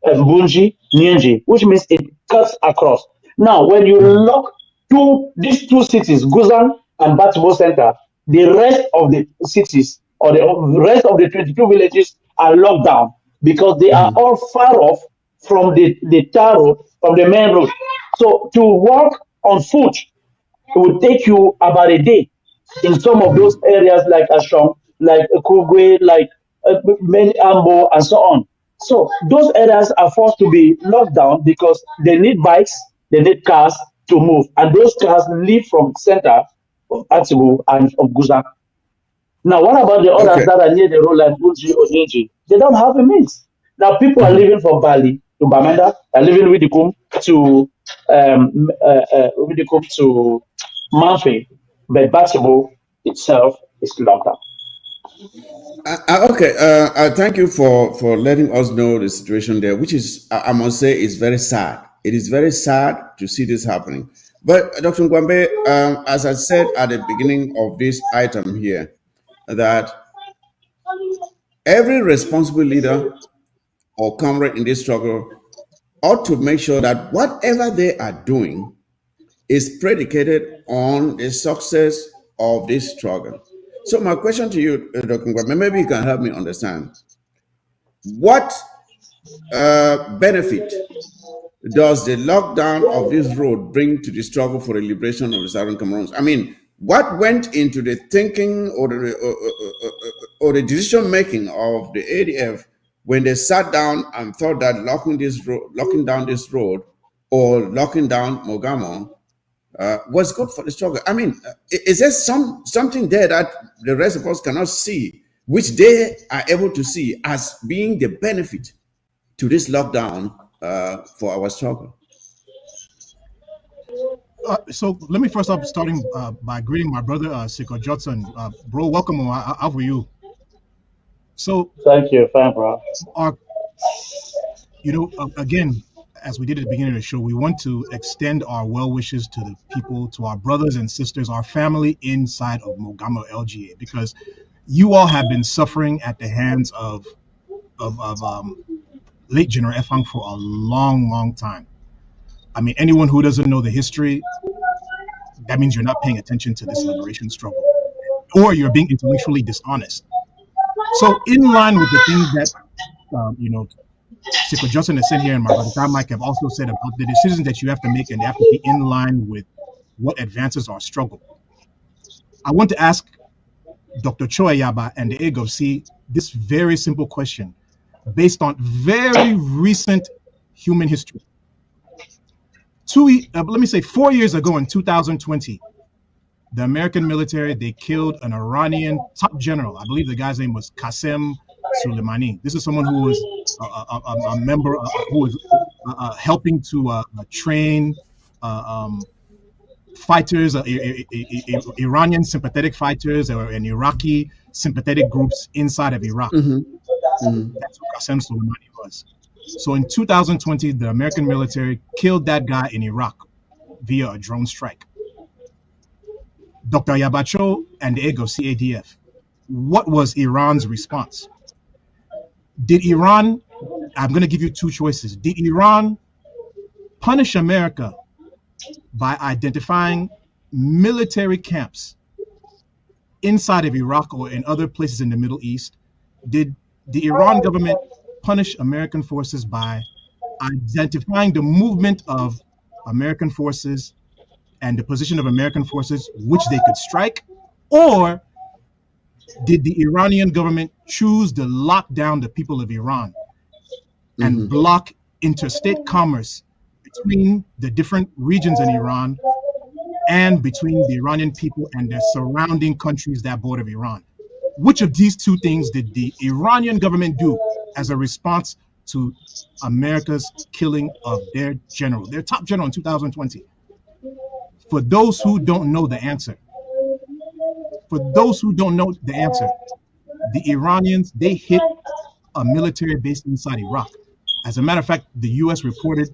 Bunji, Nyenji, which means it cuts across. Now, when you lock these two cities, Guzan and Batibo Center, the rest of the cities or the rest of the 22 villages are locked down. because they are all far off from the tar road, from the main road. So to walk on foot, it would take you about a day in some of those areas like Ashong, like Kugwe, like many Ambo, and so on. So those areas are forced to be locked down because they need bikes, they need cars to move, and those cars leave from the center of Atibu and of Guza. Now, what about the others Okay. that are near the road like Bunji or Neji? They don't have a means. Now, people are leaving from Bali to Bamenda, are leaving Widikum to Widikum to Manfi, but Batibo itself is locked down. Okay. Thank you for letting us know the situation there, which is, I must say, is very sad. It is very sad to see this happening. But Dr. Ngwambe, as I said at the beginning of this item here, that every responsible leader or comrade in this struggle ought to make sure that whatever they are doing is predicated on the success of this struggle. So my question to you, Dr. Ngwambe, maybe you can help me understand what benefit does the lockdown of this road bring to the struggle for the liberation of the Southern Cameroons? I mean, what went into the thinking or the decision making of the ADF when they sat down and thought that locking down this road or locking down Mogamo was good for the struggle? I mean, is there something there that the rest of us cannot see, which they are able to see as being the benefit to this lockdown for our struggle? So let me first up starting by greeting my brother Siko Judson. Bro, welcome. How are you? So Thank you, fine, bro. our, again, as we did at the beginning of the show, we want to extend our well wishes to the people, to our brothers and sisters, our family inside of Mogamo LGA, because you all have been suffering at the hands of late General Efang for a long, long time. I mean, anyone who doesn't know the history, that means you're not paying attention to this liberation struggle, or you're being intellectually dishonest. So, in line with the things that Siko Justin has said here, and my brother Mike have also said about the decisions that you have to make, and they have to be in line with what advances our struggle. I want to ask Dr. Choi Yaba and the AGOC this very simple question based on very recent human history. 4 years ago in 2020, the American military, they killed an Iranian top general. I believe the guy's name was Qasem Soleimani. This is someone who was a member, who was helping to train fighters, Iranian sympathetic fighters, and Iraqi sympathetic groups inside of Iraq. That's who Qasem Soleimani was. So in 2020, the American military killed that guy in Iraq via a drone strike. Dr. Yabacho and the AGOC ADF, what was Iran's response? Did Iran, I'm going to give you two choices. Did Iran punish America by identifying military camps inside of Iraq or in other places in the Middle East? Did the Iran government punish American forces by identifying the movement of American forces and the position of American forces which they could strike? Or did the Iranian government choose to lock down the people of Iran and block interstate commerce between the different regions in Iran and between the Iranian people and the surrounding countries that border Iran? Which of these two things did the Iranian government do as a response to America's killing of their general, their top general in 2020? For those who don't know the answer, the Iranians, they hit a military base inside Iraq. As a matter of fact, the U.S. reported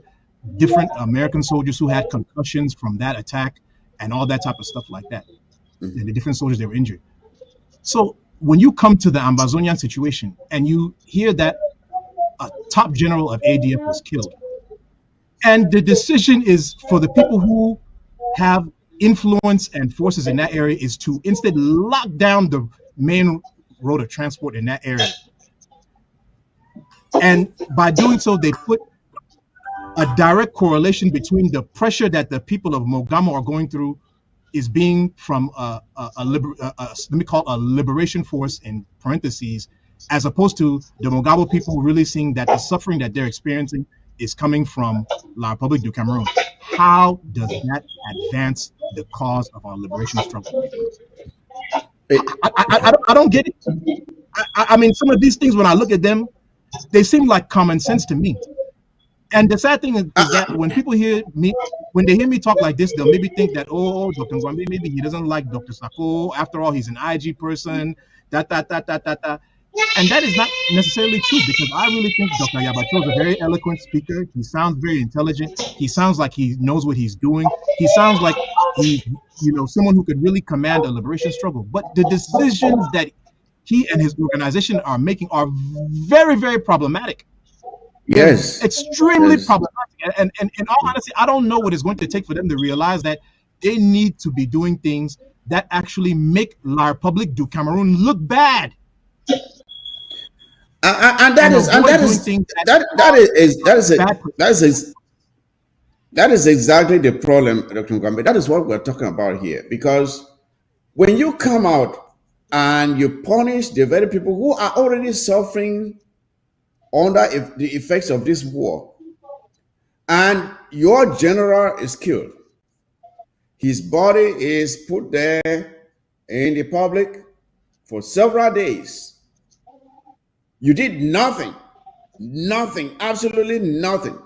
different American soldiers who had concussions from that attack and all that type of stuff like that. And the different soldiers, they were injured. So when you come to the Ambazonian situation and you hear that a top general of ADF was killed, and the decision is for the people who have influence and forces in that area is to instead lock down the main road of transport in that area. And by doing so, they put a direct correlation between the pressure that the people of Mogamo are going through is being from let me call it a liberation force in parentheses, as opposed to the Mogabo people really seeing that the suffering that they're experiencing is coming from La Republique du Cameroon. How does that advance the cause of our liberation struggle? I don't get it. I mean, some of these things, when I look at them, they seem like common sense to me. And the sad thing is that when people hear me, when they hear me talk like this, they'll maybe think that, oh, Dr. Ngwambi, maybe he doesn't like Dr. Sako. After all, he's an IG person, And that is not necessarily true, because I really think Dr. Yabacho is a very eloquent speaker. He sounds very intelligent. He sounds like he knows what he's doing. He sounds like he's, someone who could really command a liberation struggle. But the decisions that he and his organization are making are very, very problematic. Yes. Extremely problematic. And in all honesty, I don't know what it's going to take for them to realize that they need to be doing things that actually make La Republique du Cameroon look bad. That is exactly the problem, Dr. Ngwambi. That is what we're talking about here. Because when you come out and you punish the very people who are already suffering under the effects of this war, and your general is killed, his body is put there in the public for several days, you did nothing, absolutely nothing,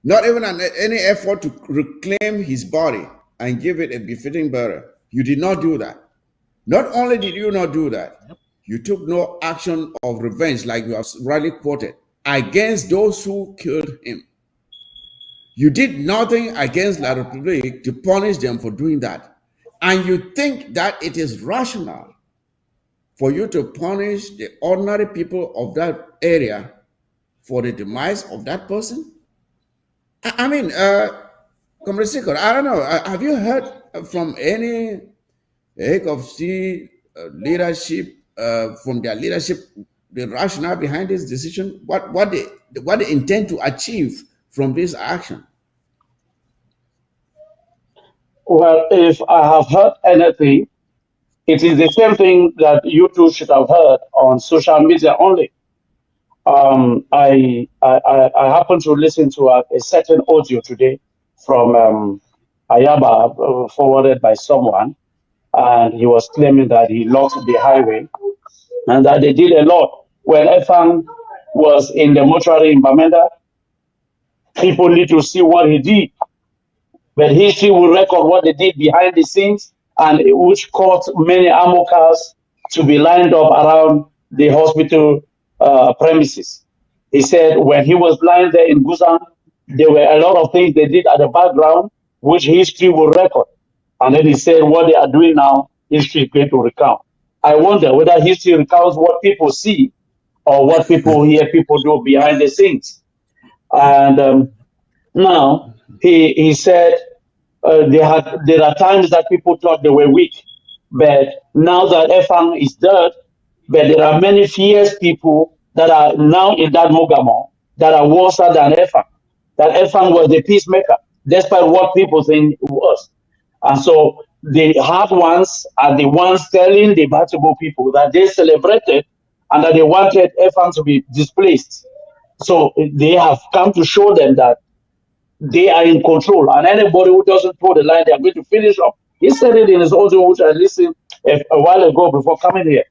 not even any effort to reclaim his body and give it a befitting burial. You did not do that. Not only did you not do that, you took no action of revenge, like you have rightly quoted, against those who killed him. You did nothing against La République to punish them for doing that. And you think that it is rational for you to punish the ordinary people of that area for the demise of that person? I mean, Comrade Sikor, I don't know, have you heard from any heck of leadership, from their leadership, the rationale behind this decision, what they intend to achieve from this action? Well, if I have heard anything, it is the same thing that you two should have heard on social media only. I happened to listen to a certain audio today from Ayaba, forwarded by someone, and he was claiming that he lost the highway and that they did a lot. When Efan was in the mortuary in Bamenda, people need to see what he did. But history will record what they did behind the scenes, and which caused many ammo cars to be lined up around the hospital premises. He said when he was lying there in Busan, there were a lot of things they did at the background, which history will record. And then he said what they are doing now, history is going to recount. I wonder whether history recounts what people see or what people hear people do behind the scenes. And now he said there are times that people thought they were weak, but now that Efang is dead, but there are many fierce people that are now in that Mogamo that are worse than Efang. That Efang was the peacemaker, despite what people think it was. And so the hard ones are the ones telling the Batabo people that they celebrated and that they wanted Efang to be displaced. So they have come to show them that they are in control, and anybody who doesn't toe the line, they are going to finish up. He said it in his audio, which I listened a while ago before coming here.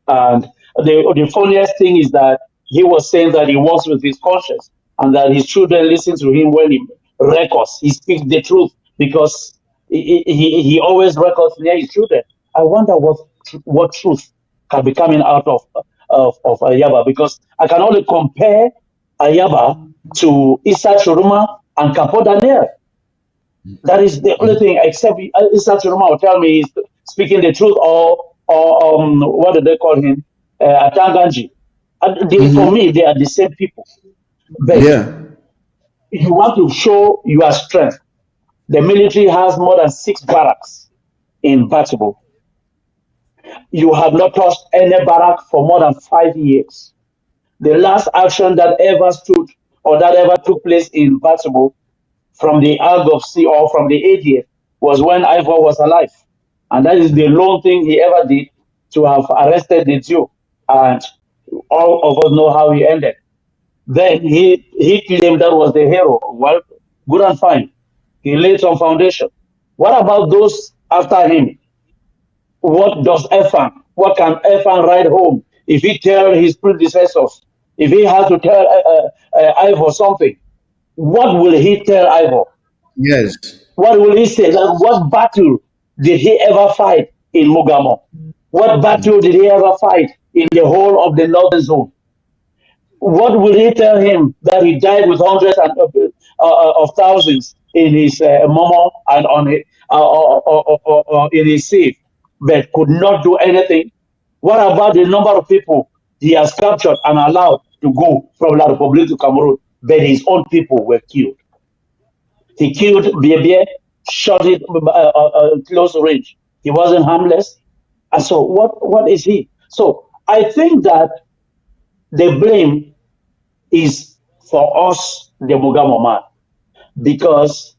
And the funniest thing is that he was saying that he works with his conscience and that his children listen to him when he records. He speaks the truth because he always records near his children. I wonder what truth can be coming out of Ayaba, because I can only compare Ayaba to Issa Churuma and Capo Daniel. That is the only thing, except Issa Churuma will tell me he's speaking the truth, or what do they call him? Atanganji. For me, they are the same people. But you want to show your strength. The military has more than 6 barracks in Batabo. You have not touched any barrack for more than 5 years. The last action that ever stood or that ever took place in Baltimore from the Arg of C or from the ADF was when Ivor was alive. And that is the lone thing he ever did to have arrested the Jew. And all of us know how he ended. Then he claimed that was the hero. Well, good and fine. He laid some foundation. What about those after him? What does Efan? What can Efan write home if he tell his predecessors? If he has to tell Ivor something, what will he tell Ivor? Yes. What will he say? Like, what battle did he ever fight in Mugamo? What battle did he ever fight in the whole of the northern zone? What will he tell him that he died with hundreds of thousands in his momo and on it, in his safe, but could not do anything? What about the number of people he has captured and allowed to go from La Republique to Cameroon, but his own people were killed? He killed Biebie, shot it close range. He wasn't harmless. And so what is he? So I think that the blame is for us, the Mugamo man, because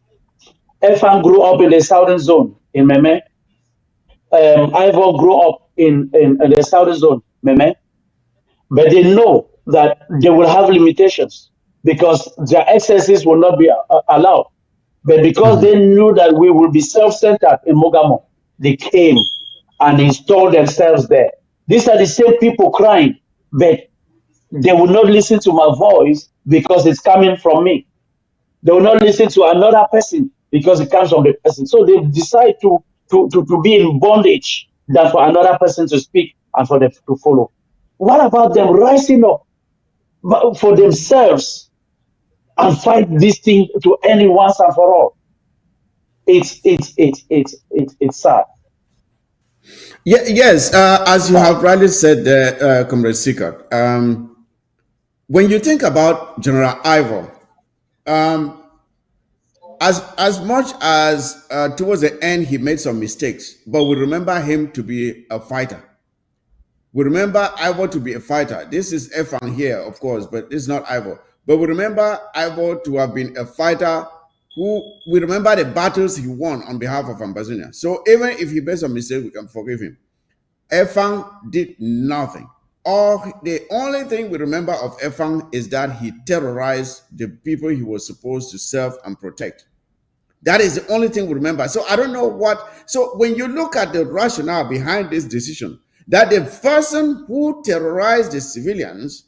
Efan grew up in the southern zone in Meme. Ivor grew up in the southern zone, Meme. But they know that they will have limitations because their excesses will not be allowed. But because they knew that we will be self-centered in Mogamo, they came and installed themselves there. These are the same people crying, but they will not listen to my voice because it's coming from me. They will not listen to another person because it comes from the person. So they decide to be in bondage than for another person to speak and for them to follow. What about them rising up for themselves and fight this thing to end it once and for all? It's sad. Yeah, yes, as you have rightly said there, Comrade Sikak, when you think about General Ivor, um, as much as towards the end he made some mistakes, but we remember him to be a fighter. We remember Ivor to be a fighter. This is Efan here, of course, but this is not Ivor. But we remember Ivor to have been a fighter who we remember the battles he won on behalf of Ambazonia. So even if he made some mistake, we can forgive him. Efan did nothing. The only thing we remember of Efan is that he terrorized the people he was supposed to serve and protect. That is the only thing we remember. So I don't know what. So when you look at the rationale behind this decision, that the person who terrorized the civilians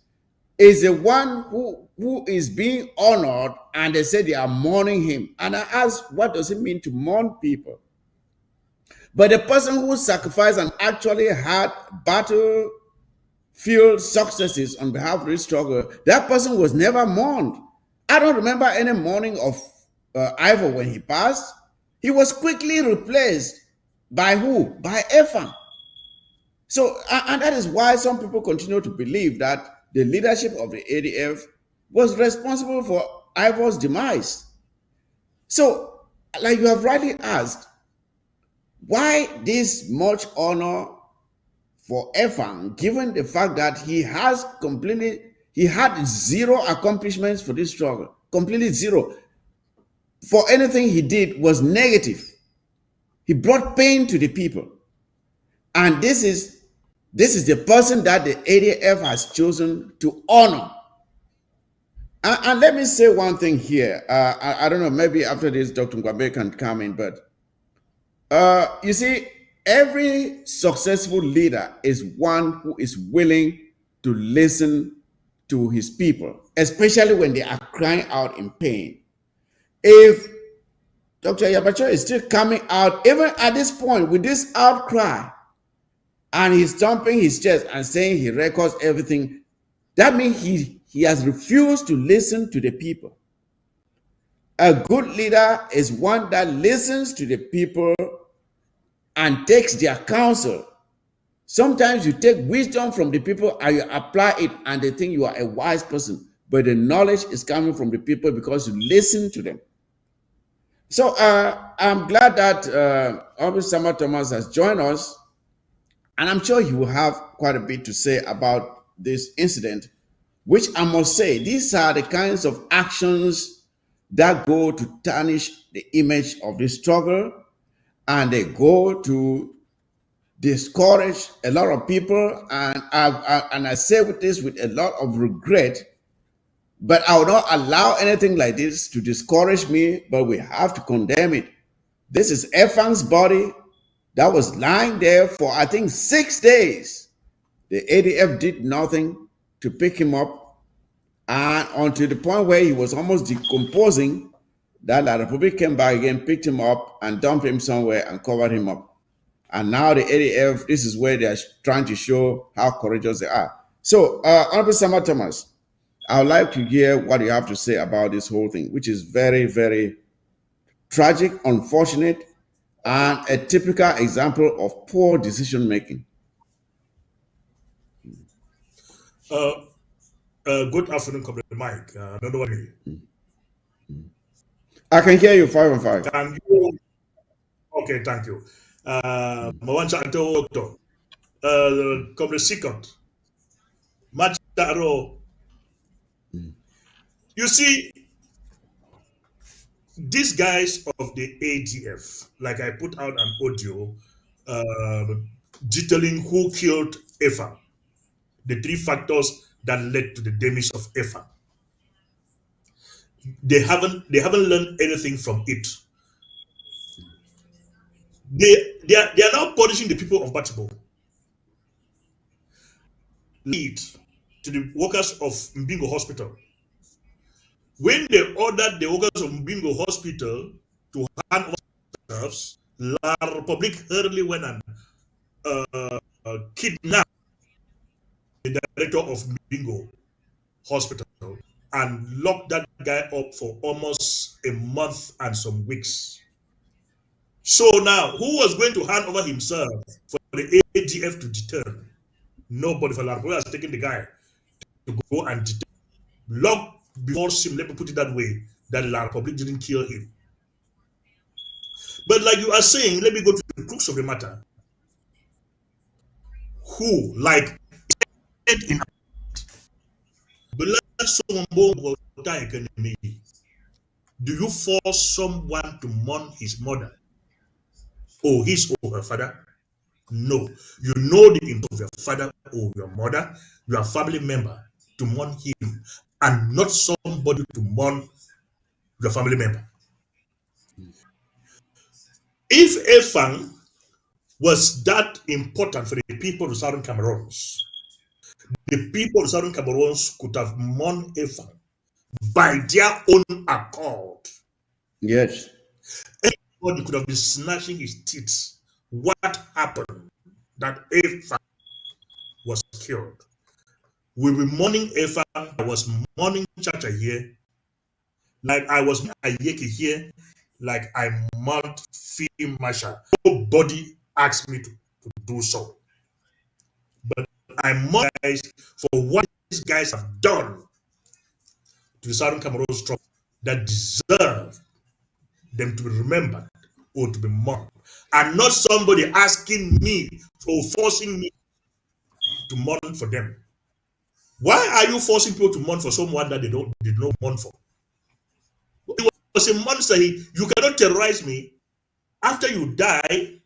is the one who is being honored, and they say they are mourning him. And I ask, what does it mean to mourn people? But the person who sacrificed and actually had battlefield successes on behalf of this struggle, that person was never mourned. I don't remember any mourning of Ivor when he passed. He was quickly replaced by who? By Efan. So, and that is why some people continue to believe that the leadership of the ADF was responsible for Ivor's demise. So, like you have rightly asked, why this much honor for Efan, given the fact that he had zero accomplishments for this struggle, completely zero. For anything he did was negative. He brought pain to the people. And this is the person that the ADF has chosen to honor. And let me say one thing here. I don't know, maybe after this, Dr. Ngwabe can come in, but you see, every successful leader is one who is willing to listen to his people, especially when they are crying out in pain. If Dr. Yabacho is still coming out, even at this point, with this outcry, and he's thumping his chest and saying he records everything, that means he has refused to listen to the people. A good leader is one that listens to the people and takes their counsel. Sometimes you take wisdom from the people and you apply it, and they think you are a wise person, but the knowledge is coming from the people because you listen to them. So I'm glad that Honorable Sama Thomas has joined us, and I'm sure he will have quite a bit to say about this incident. which I must say, these are the kinds of actions that go to tarnish the image of the struggle, and they go to discourage a lot of people. And I say with this with a lot of regret, but I will not allow anything like this to discourage me, but we have to condemn it. This is Efang's body that was lying there for, I think, 6 days. The ADF did nothing to pick him up, and until the point where he was almost decomposing, that La Republic came back again, picked him up, and dumped him somewhere and covered him up. And now the ADF, this is where they're trying to show how courageous they are. So, Honorable Sama Thomas, I would like to hear what you have to say about this whole thing, which is very, very tragic, unfortunate, and a typical example of poor decision making. Good afternoon, Comrade Mike. I don't know what you mean. I can hear you 5 and 5. Can you? Okay, thank you. Mawancha Anto Octo. Comrade Second. Macharo. You see, these guys of the ADF, like I put out an audio detailing who killed Efa, the three factors that led to the demise of Efa. They haven't learned anything from it. They are now punishing the people of Batabo. Lead to the workers of Mbingo Hospital. When they ordered the workers of Mbingo Hospital to hand over themselves, La Republic hurriedly went and kidnapped the director of Mbingo Hospital and locked that guy up for almost a month and some weeks. So now, who was going to hand over himself for the ADF to deter? Nobody. For La Republic has taken the guy to go and deter. Long before him, let me put it that way, that La Republic didn't kill him. But like you are saying, let me go to the crux of the matter. Who, like, in do you force someone to mourn his mother or his or her father? No. You know the intent of your father or your mother, your family member, to mourn him, and not somebody to mourn your family member. If Efang was that important for the people of Southern Cameroons, the people of Southern Cameroons could have mourned Efang by their own accord. Yes. Everybody could have been snatching his teeth. What happened that Efang was killed? We were mourning Efang. I was mourning Chacha here, like I was Ayeki here, like I mourned Field Marshal. Nobody asked me to do so. But I mourn guys for what these guys have done to the Southern Cameroon struggle that deserve them to be remembered or to be mourned, and not somebody asking me or forcing me to mourn for them. Why are you forcing people to mourn for someone that they did not mourn for? It was a monster. You cannot terrorize me. After you die,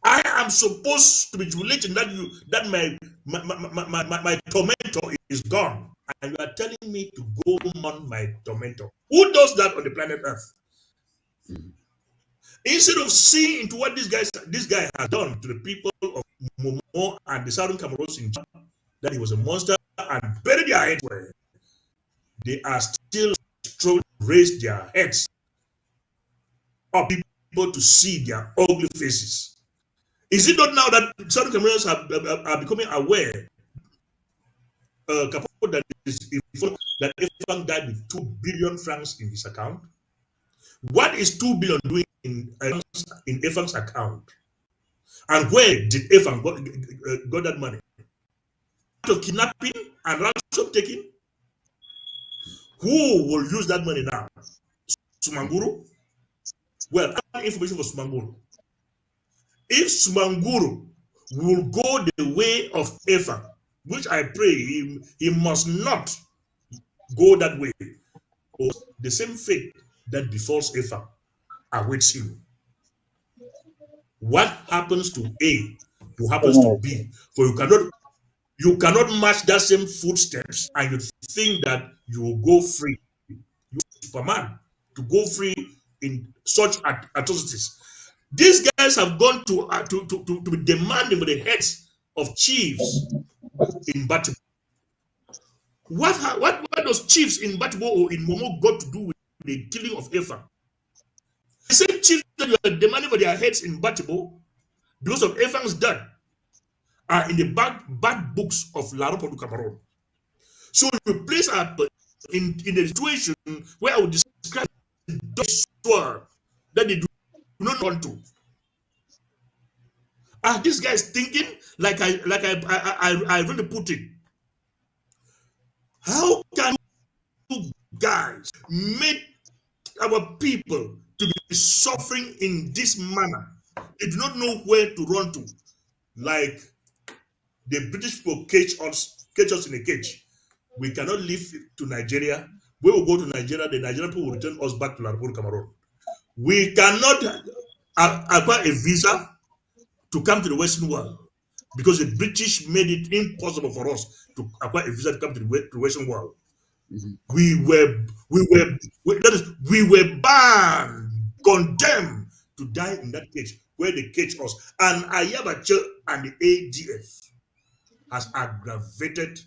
I am supposed to be jubilating that my tormentor is gone, and you are telling me to go mourn my tormentor. Who does that on the planet Earth? Instead of seeing into what this guy has done to the people of Momo and the Southern Cameroons in China, that he was a monster and buried their heads where they are still strong to raise their heads up, people to see their ugly faces. Is it not now that Southern Cameroons are becoming aware that Efang died with 2 billion francs in his account? What is 2 billion doing in Efang's account? And where did Efang got that money? Out of kidnapping and ransom taking? Who will use that money now? Sumanguru? Well, I have information for Sumanguru. If Sumanguru will go the way of Efang, which I pray he must not go that way, or the same fate that befalls Ephraim awaits him. What happens to A will happens to B. For you cannot match that same footsteps and you think that you will go free. You Superman to go free in such atrocities. These guys have gone to be demanding for the heads of chiefs in Batibo. What does chiefs in Batibo or in Momo got to do with the killing of Ephraim? The same chiefs that you are demanding for their heads in Batibo because of Ephraim's death are in the bad books of Laropo du Cameroon. So you place us in a situation where I would describe the that they do not want to. Are these guys thinking like I really put it? How can you guys make our people to be suffering in this manner? They do not know where to run to. Like the British people cage us in a cage. We cannot leave to Nigeria. We will go to Nigeria. The Nigerian people will return us back to La Republic Cameroon. We cannot acquire a visa to come to the Western world because the British made it impossible for us to acquire a visa to come to the Western world. We were banned, condemned to die in that cage where they cage us. And Ayabacho and the ADF has aggravated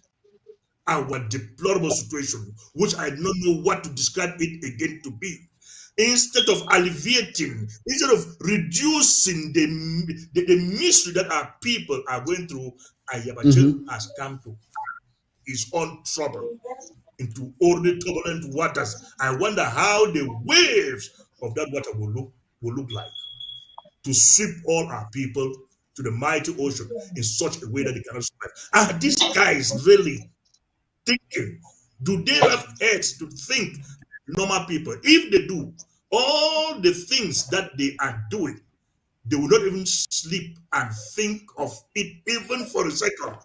our deplorable situation, which I don't know what to describe it again to be. Instead of alleviating, instead of reducing the misery that our people are going through, Ayabacho has come to his own trouble into ordinary turbulent waters. I wonder how the waves of that water will look like to sweep all our people to the mighty ocean in such a way that they cannot survive. Are these guys really thinking? Do they have heads to think normal people? If they do, all the things that they are doing, they will not even sleep and think of it even for a second.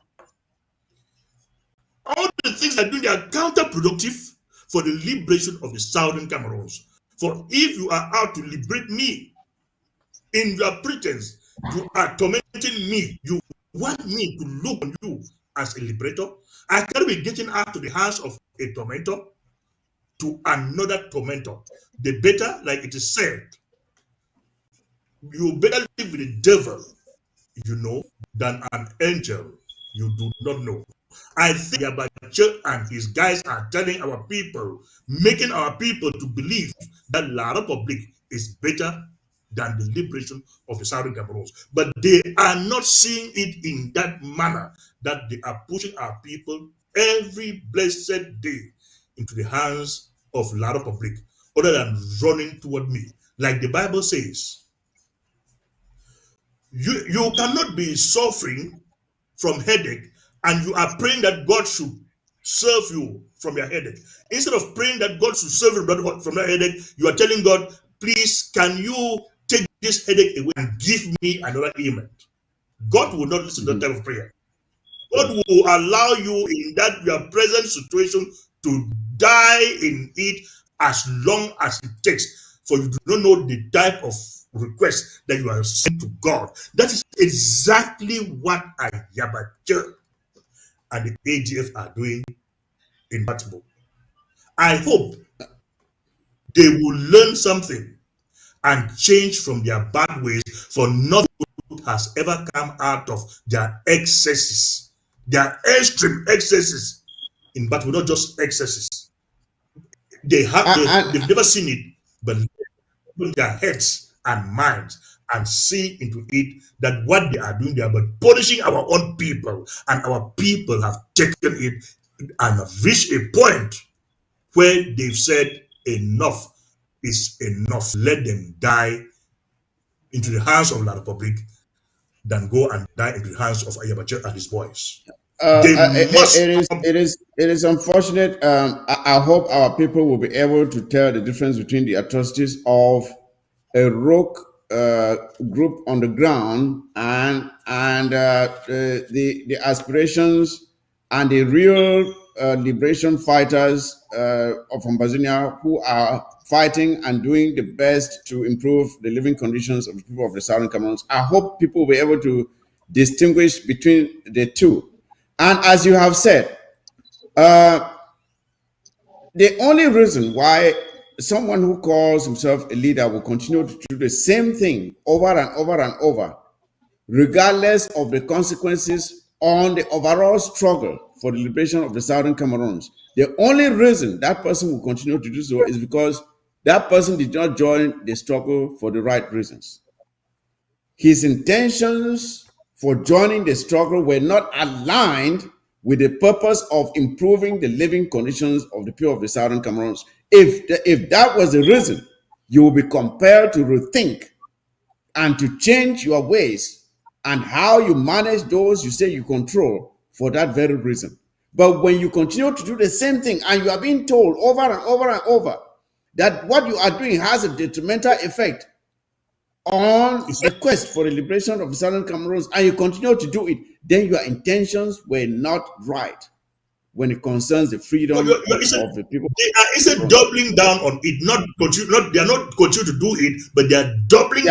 All the things they're doing, they are counterproductive for the liberation of the southern Cameroons. For if you are out to liberate me, in your pretense, you are tormenting me. You want me to look on you as a liberator. I cannot be getting out to the hands of a tormentor to another tormentor. The better, like it is said, you better live with the devil, than an angel you do not know. I think Yabacho and his guys are telling our people, making our people to believe that La Republic is better than the liberation of the Southern Cameroons. But they are not seeing it in that manner, that they are pushing our people every blessed day into the hands of La Republic, other than running toward me. Like the Bible says, you cannot be suffering from headache and you are praying that God should serve you from your headache. Instead of praying that God should serve you from that headache, you are telling God, please, can you take this headache away and give me another ailment? God will not listen to that type of prayer. God will allow you in that your present situation to die in it as long as it takes, for you do not know the type of request that you are sent to God. That is exactly what Ayabacho and the ADF are doing in Batibo. I hope they will learn something and change from their bad ways, for nothing good has ever come out of their excesses, their extreme excesses in Batibo, not just excesses. They've never seen it, but open their heads and minds and see into it that what they are doing, they are but punishing our own people, and our people have taken it and have reached a point where they've said enough is enough. Let them die into the hands of La Republic than go and die into the hands of Ayabacho and his boys. They must. It is unfortunate. I hope our people will be able to tell the difference between the atrocities of a rogue group on the ground and the aspirations and the real liberation fighters of Ambazonia who are fighting and doing the best to improve the living conditions of the people of the Southern Cameroons. I hope people will be able to distinguish between the two. And as you have said, the only reason why someone who calls himself a leader will continue to do the same thing over and over and over, regardless of the consequences on the overall struggle for the liberation of the Southern Cameroons. The only reason that person will continue to do so is because that person did not join the struggle for the right reasons. His intentions for joining the struggle were not aligned with the purpose of improving the living conditions of the people of the Southern Cameroons. If that was the reason, you will be compelled to rethink and to change your ways and how you manage those you say you control for that very reason. But when you continue to do the same thing and you are being told over and over and over that what you are doing has a detrimental effect on the quest for the liberation of the Southern Cameroons and you continue to do it, then your intentions were not right when it concerns the freedom of the people. They are doubling down on it, not continue. Not they are not continue to do it, but they are doubling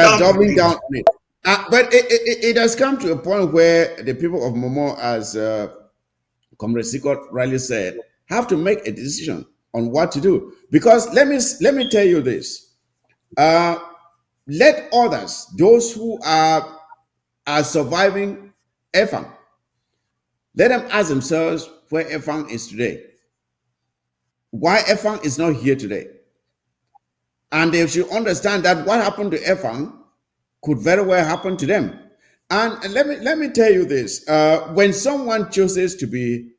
down. On it. But it has come to a point where the people of Momo, as Comrade Sikot rightly said, have to make a decision on what to do. Because let me tell you this: let others, those who are surviving EFAM, let them ask themselves where EFAM is today, why EFAM is not here today, and they should understand that what happened to EFAM could very well happen to them. And let me tell you this: when someone chooses to be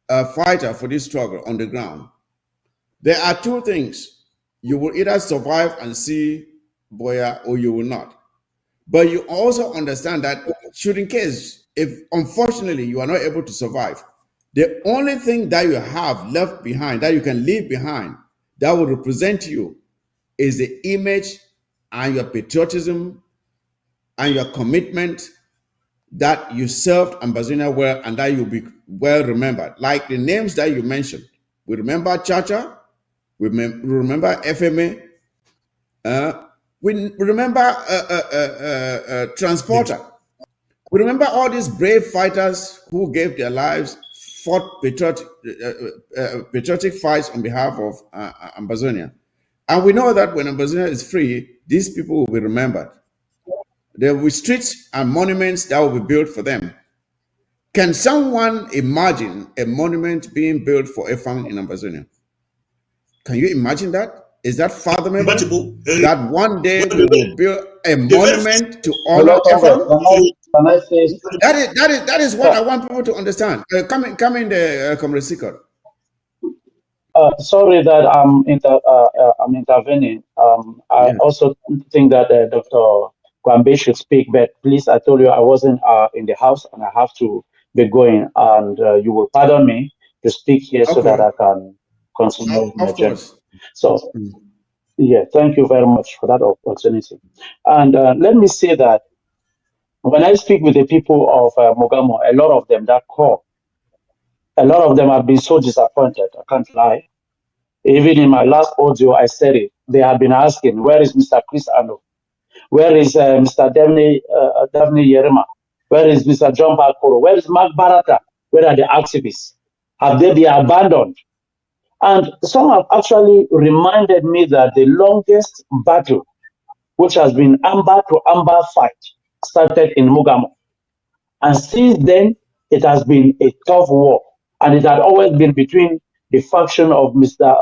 a fighter for this struggle on the ground, there are two things: you will either survive and see Boya, or you will not. But you also understand that should in case, if unfortunately you are not able to survive, the only thing that you have left behind, that you can leave behind, that will represent you, is the image and your patriotism and your commitment that you served Ambazonia well and that you'll be well remembered. Like the names that you mentioned. We remember Chacha, we remember FMA, we remember Transporter. We remember all these brave fighters who gave their lives, fought patriotic fights on behalf of Ambazonia. And we know that when Ambazonia is free, these people will be remembered. There will be streets and monuments that will be built for them. Can someone imagine a monument being built for EFAM in Ambazonia? Can you imagine that? Is that fathomable? That one day we will build a monument to honor EFAM? That is what I want people to understand. Come in there, Comrade Sikot. Sorry that I'm intervening. I also think that Dr. Kwambe should speak, but please, I told you I wasn't in the house and I have to be going, and you will pardon me to speak here so that I can continue my journey. So, yeah, thank you very much for that opportunity. And let me say that when I speak with the people of Mogamo, a lot of them that call, a lot of them have been so disappointed. I can't lie. Even in my last audio, I said it. They have been asking, where is Mr. Chris Ano? Where is Mr. Daphne Yerema? Where is Mr. John Pakoro? Where is Mark Barata? Where are the activists? Have they been abandoned? And some have actually reminded me that the longest battle, which has been amber to amber fight, started in Mugamo. And since then, it has been a tough war. And it had always been between the faction of Mr.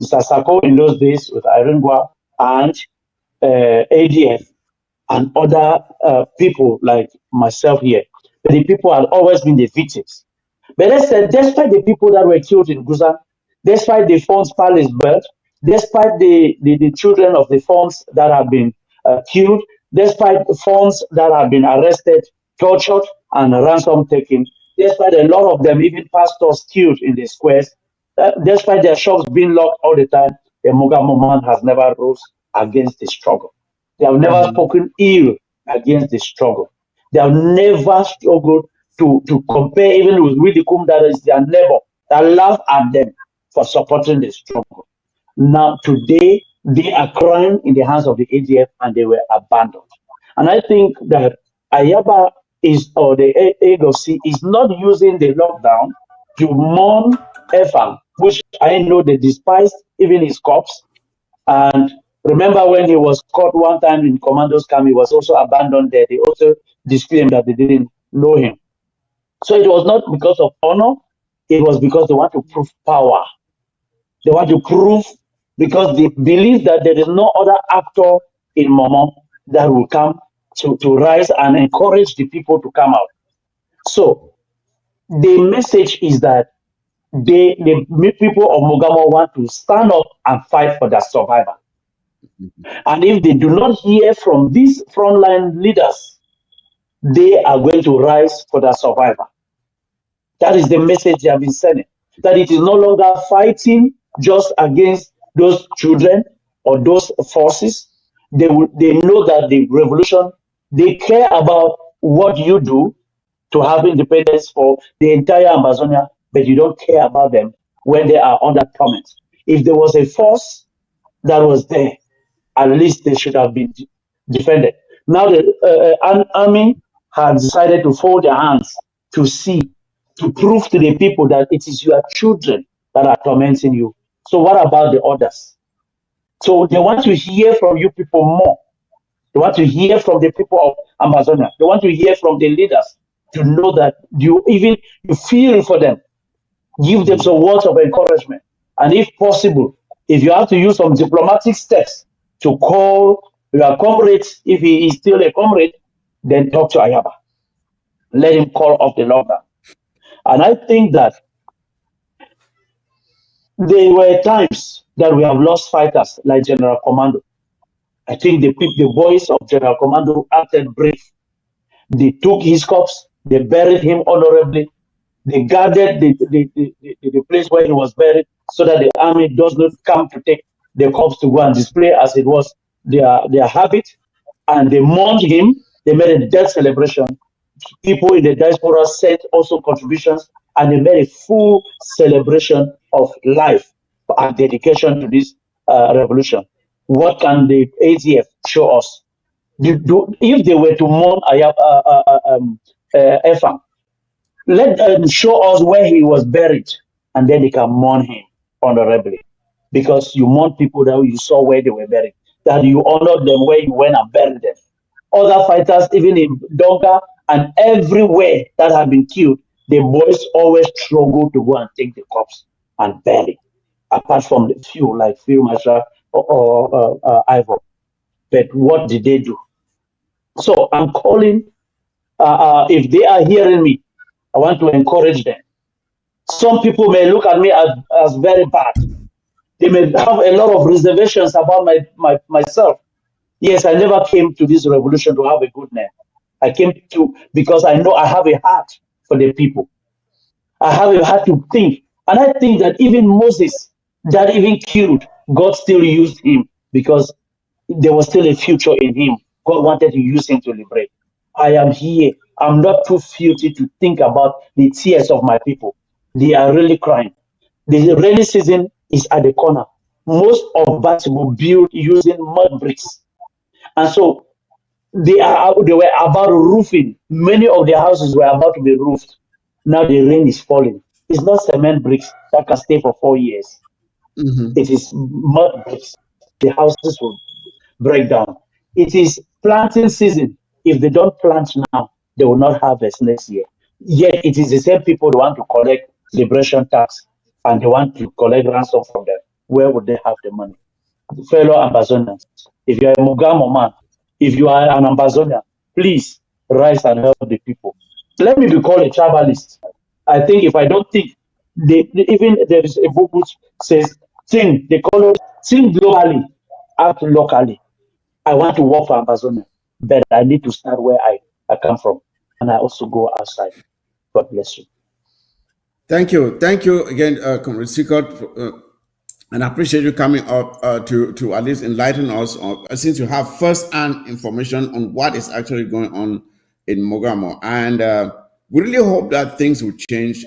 Sako in those days with Irengwa and ADF and other people like myself here. But the people have always been the victims. But let's say, despite the people that were killed in Guzan, despite the Fons Palace birth, despite the children of the Fons that have been killed, despite the Fons that have been arrested, tortured, and ransom taken, despite a lot of them, even pastors killed in the squares, despite their shops being locked all the time, the Mogamo man has never rose against the struggle. They have never spoken ill against the struggle. They have never struggled to compare even with Widikum, that is their neighbor, that laugh at them for supporting the struggle. Now, today, they are crying in the hands of the ADF and they were abandoned. And I think that Ayaba or the AGOC is not using the lockdown to mourn Efang, which I know they despised even his corpse. And remember when he was caught one time in Commandos camp, he was also abandoned there. They also disclaimed that they didn't know him. So it was not because of honor, it was because they want to prove power. They want to prove because they believe that there is no other actor in Momo that will come to rise and encourage the people to come out. So the message is that the people of Mogamo want to stand up and fight for their survival. And if they do not hear from these frontline leaders, they are going to rise for their survival. That is the message they have been sending. That it is no longer fighting just against those children or those forces. They know that the revolution, they care about what you do to have independence for the entire Amazonia, but you don't care about them when they are under torment. If there was a force that was there, at least they should have been defended. Now the army has decided to fold their hands to prove to the people that it is your children that are tormenting you. So what about the others? So they want to hear from you people more. They want to hear from the people of Amazonia. They want to hear from the leaders to know that you feel for them. Give them some words of encouragement. And if possible, if you have to use some diplomatic steps to call your comrades, if he is still a comrade, then talk to Ayaba. Let him call off the lockdown. And I think that there were times that we have lost fighters like General Commando. I think the boys of General Commando acted brave. They took his corpse, they buried him honorably, they guarded the place where he was buried so that the army does not come to take the corpse to go and display as it was their habit. And they mourned him, they made a death celebration. People in the diaspora sent also contributions and they made a full celebration of life and dedication to this revolution. What can the ATF show us? If they were to mourn Efang, let them show us where he was buried, and then they can mourn him honorably. Because you mourn people that you saw where they were buried, that you honored them where you went and buried them. Other fighters, even in Donga and everywhere that have been killed, the boys always struggle to go and take the corpse and bury, apart from the few like Field Marshal or Ivor. But what did they do? So I'm calling, if they are hearing me, I want to encourage them. Some people may look at me as very bad. They may have a lot of reservations about myself. Yes, I never came to this revolution to have a good name. I came to because I know I have a heart for the people. I have a heart to think. And I think that even Moses, that even killed, God still used him because there was still a future in him. God wanted to use him to liberate. I am here. I'm not too filthy to think about the tears of my people. They are really crying. The rainy season is at the corner. Most of us will build using mud bricks. And so they were about roofing. Many of their houses were about to be roofed. Now the rain is falling. It's not cement bricks that can stay for 4 years. It is mud bricks. The houses will break down. It is planting season. If they don't plant now, they will not harvest next year. Yet it is the same people who want to collect liberation tax and they want to collect ransom from them. Where would they have the money? Fellow Ambazonians, if you are a Mugamo man, if you are an Ambazonian, please rise and help the people. Let me be called a tribalist. I think if I don't think, even there is a book which says, think, they call it, think globally, act locally. I want to work for Ambazonia, but I need to start where I come from. And I also go outside. God bless you. Thank you. Thank you again, Comrade Sikot. And I appreciate you coming up to at least enlighten us, since you have first-hand information on what is actually going on in Mogamo. And we really hope that things will change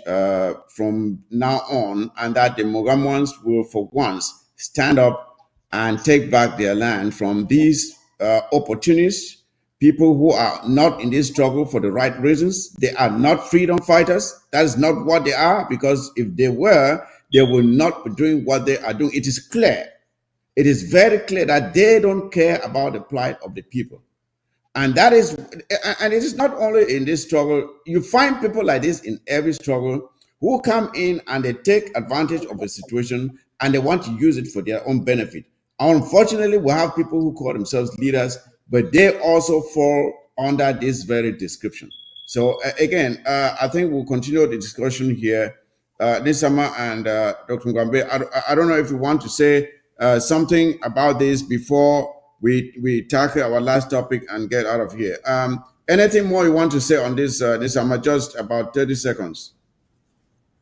from now on, and that the Mogamans will, for once, stand up and take back their land from these opportunists, people who are not in this struggle for the right reasons. They are not freedom fighters. That is not what they are, because if they were, they will not be doing what they are doing. It is clear. It is very clear that they don't care about the plight of the people. And that is, and it is not only in this struggle. You find people like this in every struggle who come in and they take advantage of a situation and they want to use it for their own benefit. Unfortunately, we have people who call themselves leaders, but they also fall under this very description. So again, I think we'll continue the discussion here. Nisama and Dr. Ngwambe, I don't know if you want to say something about this before we tackle our last topic and get out of here. Anything more you want to say on this, Nisama? Just about 30 seconds.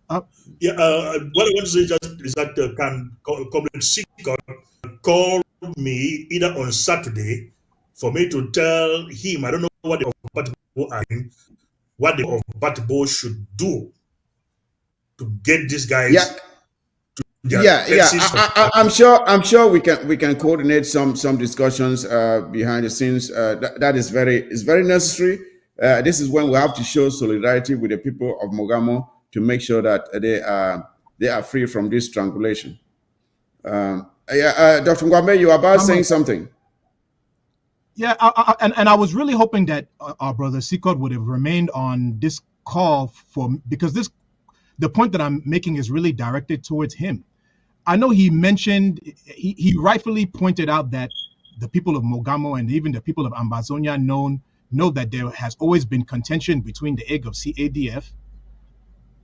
What I want to say is that can Comrade Sikot call me either on Saturday for me to tell him, I don't know what the Obatbo are in, what the Obatbo should do to get these guys. I'm sure we can coordinate some discussions behind the scenes. That is very necessary. This is when we have to show solidarity with the people of Mogamo to make sure that they are free from this strangulation. Dr. Ngwambe, you are about saying something. Yeah, and I was really hoping that our brother Sikot would have remained on this call because the point that I'm making is really directed towards him. I know he mentioned, he rightfully pointed out that the people of Mogamo and even the people of Ambazonia know that there has always been contention between the egg of CADF,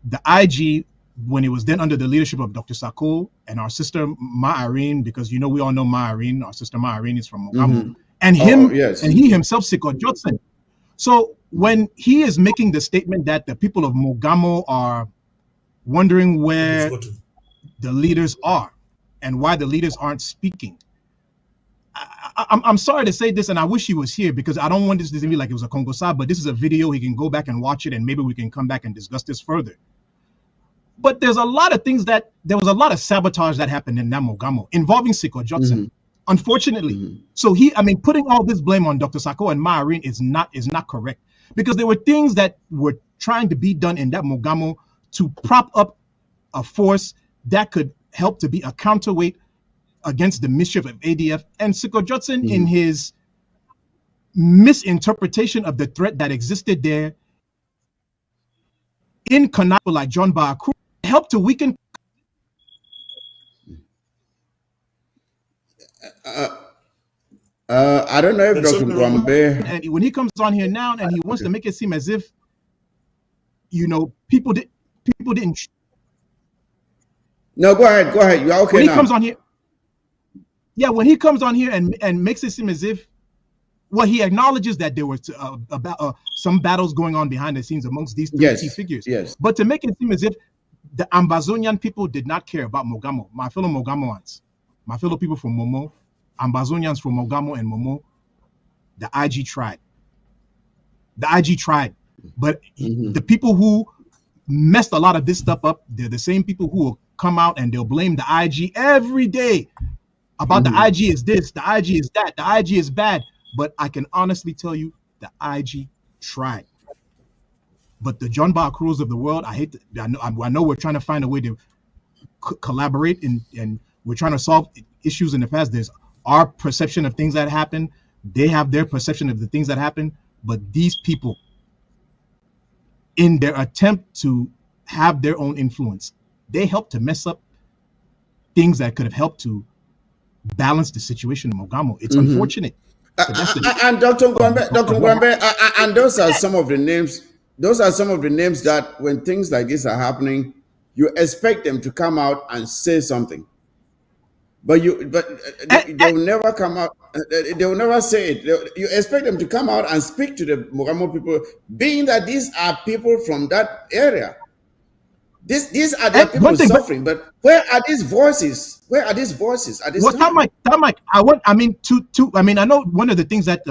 the IG, when it was then under the leadership of Dr. Sako, and our sister Ma Irene, because we all know Ma Irene, our sister Ma Irene is from Mogamo, and him, and he himself, Sikot Jotson. So when he is making the statement that the people of Mogamo are wondering where the leaders are and why the leaders aren't speaking, I'm sorry to say this, and I wish he was here, because I don't want this to be like it was a Congo-Sa, but this is a video. He can go back and watch it, and maybe we can come back and discuss this further. But there was a lot of sabotage that happened in Namogamo involving Sikot Jotson, unfortunately. So putting all this blame on Dr. Sako and Ma Irene is not correct, because there were things that were trying to be done in that Mogamo to prop up a force that could help to be a counterweight against the mischief of ADF. And Sikot Jotson, in his misinterpretation of the threat that existed there, in connivance like John Baakru, helped to weaken. I don't know if Dr. Ngwambe, and when he comes on here now and he wants to make it seem as if people didn't. No, go ahead. You are okay when now. He comes on here, when he comes on here and makes it seem as if, he acknowledges that there were some battles going on behind the scenes amongst these three key figures. Yes. But to make it seem as if the Ambazonian people did not care about Mogamo, my fellow Mogamoans, my fellow people from Momo, Ambazonians from Mogamo and Momo, the IG tried. But the people who messed a lot of this stuff up, they're the same people who will come out and they'll blame the IG every day about the IG is this, the IG is that, the IG is bad. But I can honestly tell you, the IG tried. But the John Baakru's of the world, I know we're trying to find a way to collaborate and we're trying to solve issues in the past. There's our perception of things that happen. They have their perception of the things that happen. But these people, in their attempt to have their own influence, they helped to mess up things that could have helped to balance the situation in Mogamo. It's unfortunate. And Dr. Ngwambe, and those are some of the names. Those are some of the names that when things like this are happening, you expect them to come out and say something. But they will never come out. They will never say it. You expect them to come out and speak to the Mogamo people, being that these are people from that area. These are the people suffering. But where are these voices? Where are these voices? I know one of the things that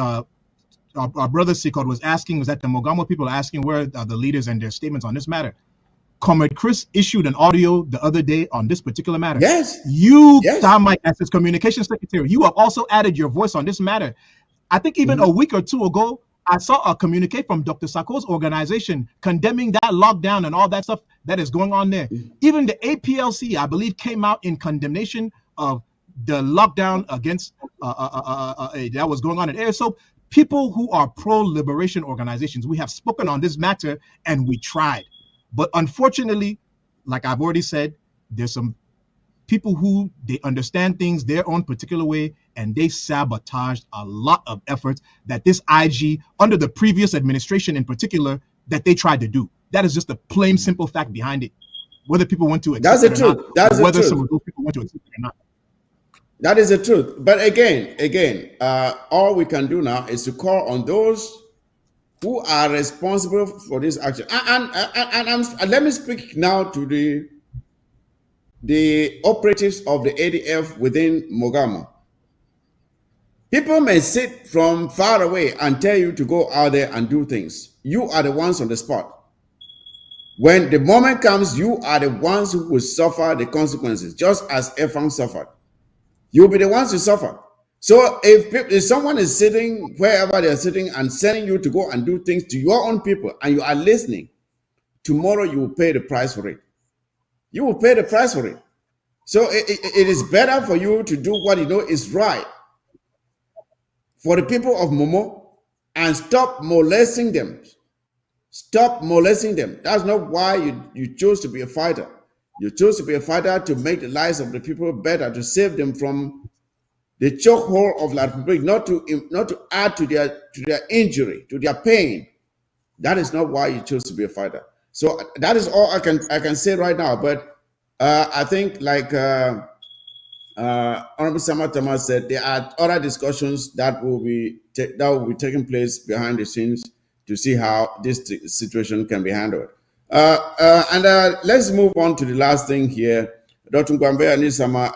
our brother Sikot was asking, was that the Mogamo people are asking where are the leaders and their statements on this matter. Comrade Chris issued an audio the other day on this particular matter. Yes. You, Yes. Mike, as his communication secretary, you have also added your voice on this matter. I think even a week or two ago, I saw a communique from Dr. Sako's organization condemning that lockdown and all that stuff that is going on there. Even the APLC, I believe, came out in condemnation of the lockdown against that was going on in air. So people who are pro-liberation organizations, we have spoken on this matter and we tried. But unfortunately, like I've already said, there's some people who they understand things their own particular way, and they sabotaged a lot of efforts that this IG, under the previous administration in particular, that they tried to do. That is just a plain, simple fact behind it. Whether people want to accept it or not, That's whether the truth. some of those people want to accept it or not. That is the truth. But again, all we can do now is to call on those who are responsible for this action. And let me speak now to the operatives of the ADF within Mogamo. People may sit from far away and tell you to go out there and do things. You are the ones on the spot. When the moment comes, you are the ones who will suffer the consequences, just as Ephraim suffered. You'll be the ones who suffer. So if someone is sitting wherever they're sitting and sending you to go and do things to your own people and you are listening, tomorrow you will pay the price for it. You will pay the price for it. So it is better for you to do what you know is right for the people of Momo and stop molesting them. Stop molesting them. That's not why you chose to be a fighter. You chose to be a fighter to make the lives of the people better, to save them from the chokehold of La Republic, not to add to their injury, to their pain. That is not why you chose to be a fighter. So that is all I can say right now. But I think, like Honorable Sama Thomas said, there are other discussions that will be taking place behind the scenes to see how this situation can be handled. And let's move on to the last thing here. Dr. Ngwambe and Nisama,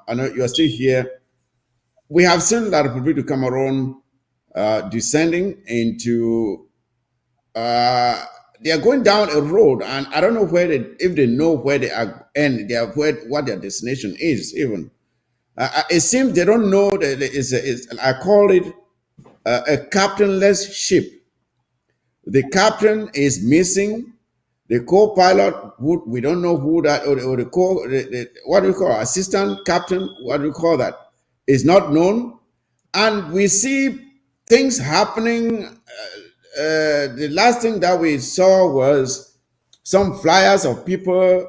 I know you are still here. We have seen La Republique du Cameroon descending into, they are going down a road, and I don't know if they know where they are and what their destination is even. It seems they don't know that I call it a captainless ship. The captain is missing. The co-pilot, we don't know who that, or what do we call assistant captain? What do we call that? Is not known, and we see things happening. The last thing that we saw was some flyers of people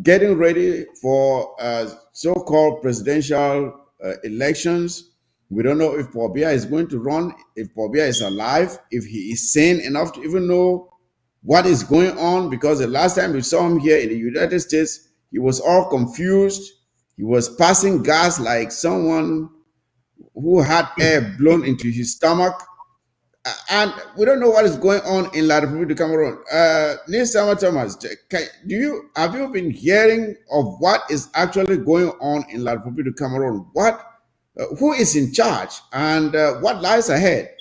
getting ready for so-called presidential elections. We don't know if Paul Biya is going to run, if Paul Biya is alive, if he is sane enough to even know what is going on, because the last time we saw him here in the United States, he was all confused. He was passing gas like someone who had air blown into his stomach. And we don't know what is going on in La Republique du Cameroon. Nils Thomas, have you been hearing of what is actually going on in La Republique du Cameroon? Who is in charge, and what lies ahead?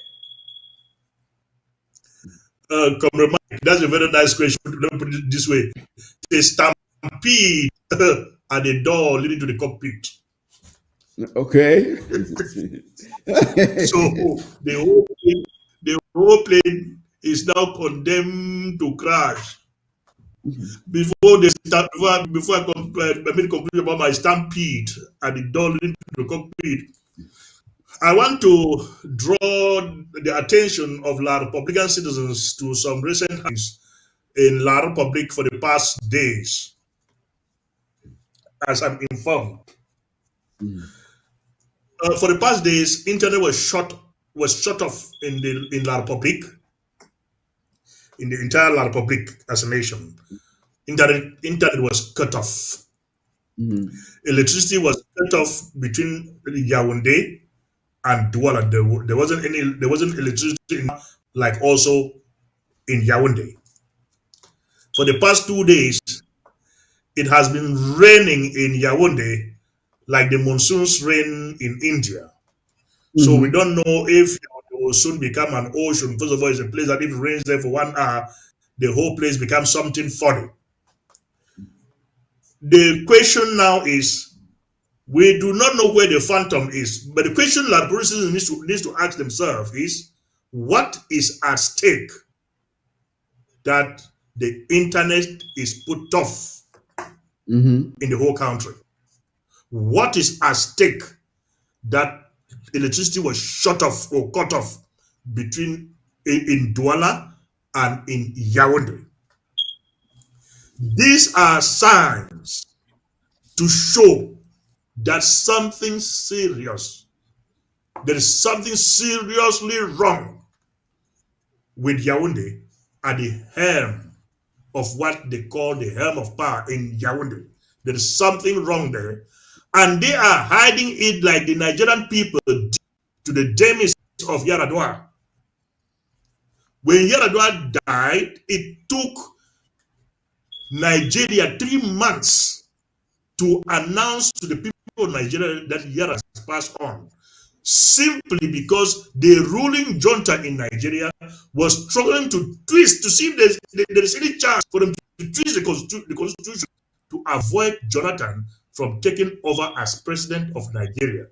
Comrade Mike, that's a very nice question. Let me put it this way: a stampede at the door leading to the cockpit. Okay. So the whole plane is now condemned to crash. Before they start, before I made a conclusion about my stampede at the door leading to the cockpit, I want to draw the attention of La Republican citizens to some recent happenings in La Republic for the past days, as I'm informed. For the past days, internet was shut off in La Republic, in the entire La Republic as a nation. Internet was cut off. Electricity was cut off between Yaoundé and Douala. There wasn't electricity like also in Yaoundé. For the past 2 days, it has been raining in Yaoundé like the monsoons rain in India. So we don't know if will soon become an ocean. First of all, it's a place that if it rains there for 1 hour, the whole place becomes something funny. The question now is, we do not know where the phantom is, but the question that persons needs to ask themselves is, what is at stake that the internet is put off in the whole country? What is at stake that electricity was shut off or cut off between in Douala and in Yaoundé? These are signs to show that something serious, there is something seriously wrong with Yaoundé at the helm of what they call the helm of power in Yaoundé. There is something wrong there. And they are hiding it like the Nigerian people did to the demise of Yaradua. When Yaradua died, it took Nigeria 3 months to announce to the people of Nigeria that Yara has passed on, simply because the ruling junta in Nigeria was struggling to twist to see if there is any chance for them to twist the constitution to avoid Jonathan from taking over as president of Nigeria.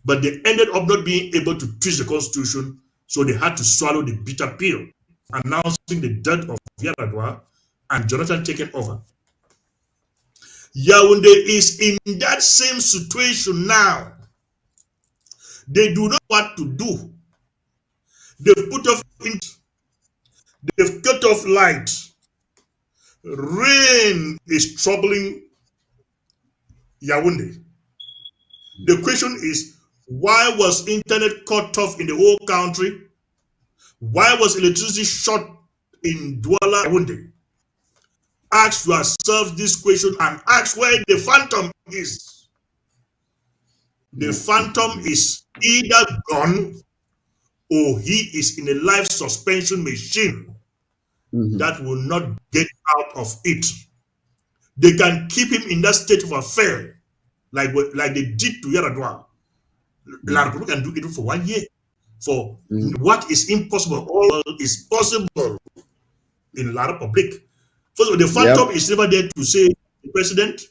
But they ended up not being able to twist the constitution, so they had to swallow the bitter pill, announcing the death of Yaradua and Jonathan taking over. Yaoundé is in that same situation now. They do not know what to do. They've put off, they've cut off light. Rain is troubling Yaoundé. The question is, why was internet cut off in the whole country? Why was electricity shut in Douala, Yaoundé? Ask yourself this question and ask where the phantom is. The phantom is either gone or he is in a life suspension machine that will not get out of it. They can keep him in that state of affair like they did to Yaradua. La Republic can do it for 1 year. For what is impossible, all is possible in La Republic. First of all, the phantom is never there to say the president,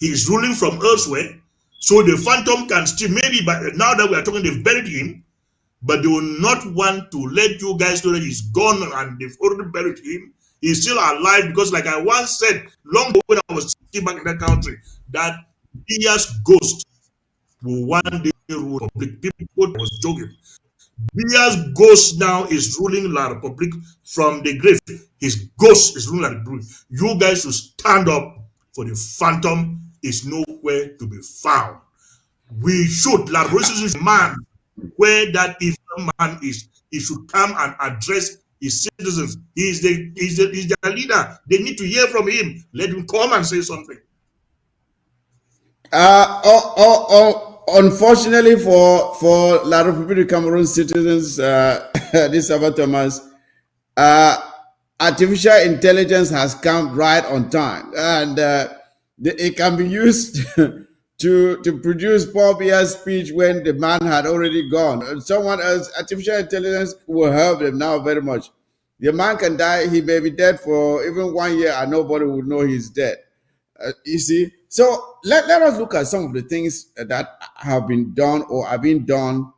he is ruling from elsewhere. So the phantom can still, maybe by now that we are talking, they've buried him, but they will not want to let you guys know that he's gone and they've already buried him. He's still alive because, like I once said, long ago when I was still back in that country, that Biya's ghost will one day rule the Republic. People was joking. Biya's ghost now is ruling La Republic from the grave. His ghost is ruling La Republic. You guys should stand up, for the phantom is nowhere to be found. We should, La Republic is a man where that if a man is, he should come and address his citizens. He's their leader. They need to hear from him. Let him come and say something. Unfortunately for La République Cameroon citizens, this Sabbath Thomas, artificial intelligence has come right on time, and it can be used to produce Paul Biya's speech when the man had already gone. And someone else, artificial intelligence will help them now very much. The man can die; he may be dead for even 1 year, and nobody will know he's dead. You see, so let us look at some of the things that have been done or are being done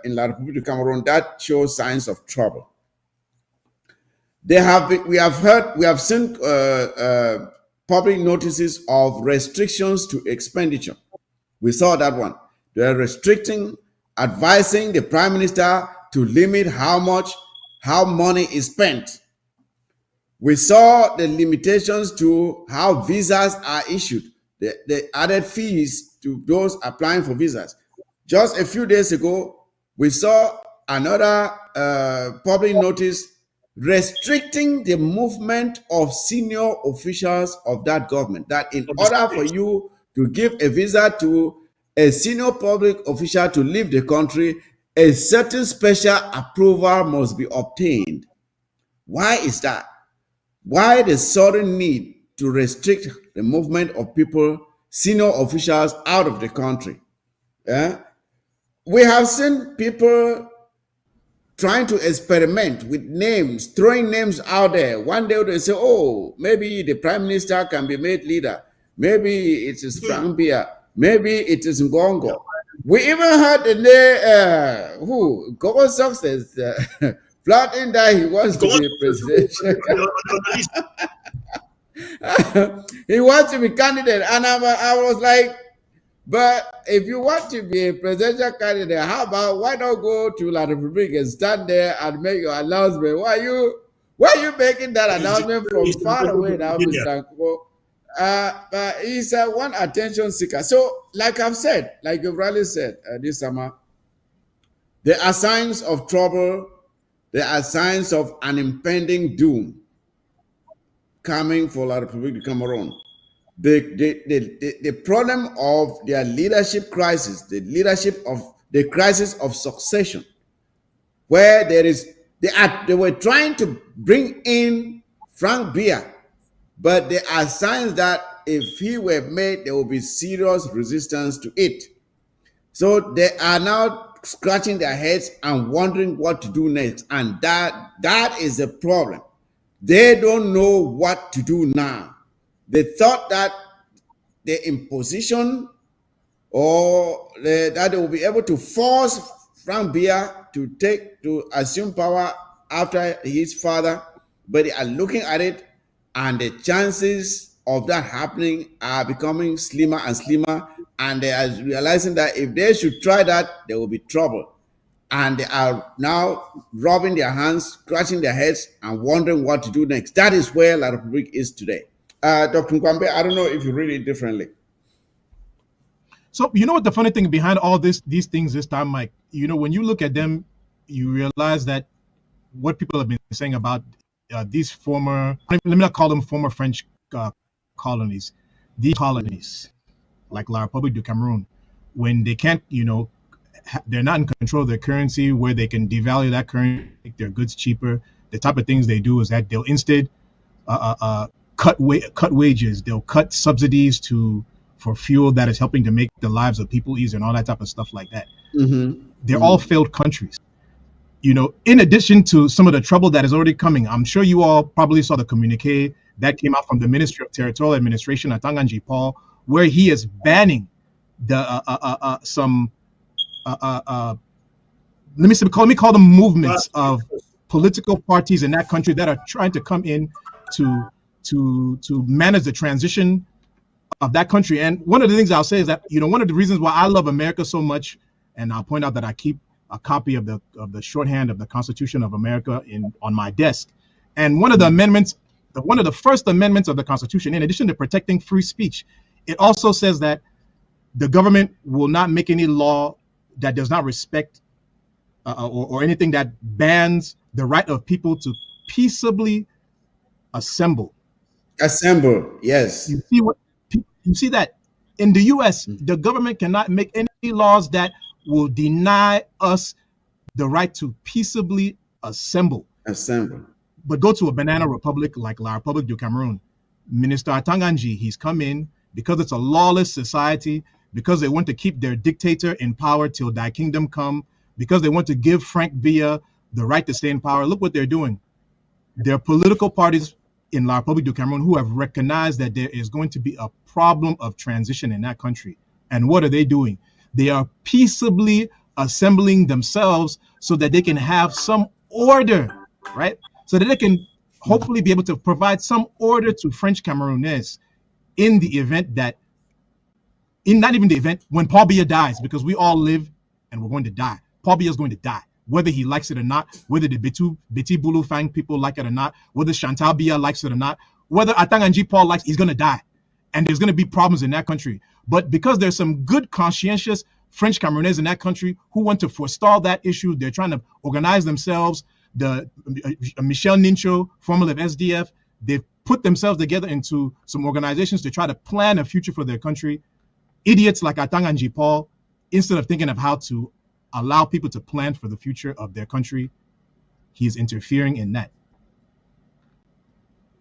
in La République du Cameroon that show signs of trouble. We have seen public notices of restrictions to expenditure. We saw that one. They are advising the prime minister to limit how money is spent. We saw the limitations to how visas are issued. The added fees to those applying for visas. Just a few days ago, we saw another public notice restricting the movement of senior officials of that government. That in order for you to give a visa to a senior public official to leave the country, a certain special approval must be obtained. Why is that? Why the sudden need to restrict the movement of people, senior officials, out of the country? We have seen people trying to experiment with names, throwing names out there. One day they say, oh, maybe the prime minister can be made leader. Maybe it is Frank Bia. Maybe it is Ngongo. We even heard the name, Gogo Success, flouting that he wants to be presidential. He wants to be candidate. And I was like, but if you want to be a presidential candidate, how about why not go to La Republique and stand there and make your announcement? Why are you making that announcement from far away now, Mr. Nko? But he's one attention seeker. So, like I've said, like you've rightly said this summer, there are signs of trouble. There are signs of an impending doom coming for La Republique de Cameroon. The problem of their leadership crisis, the crisis of succession, where they were trying to bring in Frank Bia, but there are signs that if he were made, there will be serious resistance to it. So they are now scratching their heads and wondering what to do next, and that is the problem. They don't know what to do now. They thought that the imposition or that they will be able to force Frank Bia to assume power after his father, but they are looking at it, and the chances of that happening are becoming slimmer and slimmer, and they are realizing that if they should try that, there will be trouble. And they are now rubbing their hands, scratching their heads, and wondering what to do next. That is where La Republique is today. Dr. Nkwambe, I don't know if you read it differently. So you know what the funny thing behind all these things this time, Mike? You know, when you look at them, you realize that what people have been saying about these former, let me not call them former French colonies, these colonies like La République du Cameroun, when they can't, you know, they're not in control of their currency, where they can devalue that currency, make their goods cheaper. The type of things they do is that they'll instead cut wages, they'll cut subsidies for fuel that is helping to make the lives of people easier and all that type of stuff like that. They're all failed countries. You know, in addition to some of the trouble that is already coming, I'm sure you all probably saw the communique that came out from the Ministry of Territorial Administration at Tanganji Paul, where he is banning the some let me call them movements of political parties in that country that are trying to come in to manage the transition of that country. And one of the things I'll say is that, you know, one of the reasons why I love America so much, and I'll point out that I keep a copy of the shorthand of the Constitution of America on my desk. And one of the amendments, one of the first amendments of the Constitution, in addition to protecting free speech, it also says that the government will not make any law that does not respect or anything that bans the right of people to peaceably assemble. Assemble, yes. You see that in the U.S., the government cannot make any laws that will deny us the right to peaceably assemble. But go to a banana republic like La République du Cameroun. Minister Atanganji, he's come in because it's a lawless society, because they want to keep their dictator in power till thy kingdom come, because they want to give Frank Bia the right to stay in power. Look what they're doing. There are political parties in La République du Cameroun who have recognized that there is going to be a problem of transition in that country. And what are they doing? They are peaceably assembling themselves so that they can have some order, right? So that they can hopefully be able to provide some order to French Cameroonese in the event that, not even the event, when Paul Biya dies, because we all live and we're going to die. Paul Biya is going to die, whether he likes it or not, whether the Biti Bulu Fang people like it or not, whether Chantal Biya likes it or not, whether Atanganji Paul likes, he's going to die. And there's going to be problems in that country. But because there's some good, conscientious French Cameroonese in that country who want to forestall that issue, they're trying to organize themselves. The Michel Nincho, formerly of SDF, they've put themselves together into some organizations to try to plan a future for their country. Idiots like Atanganji Paul, instead of thinking of how to allow people to plan for the future of their country, he is interfering in that.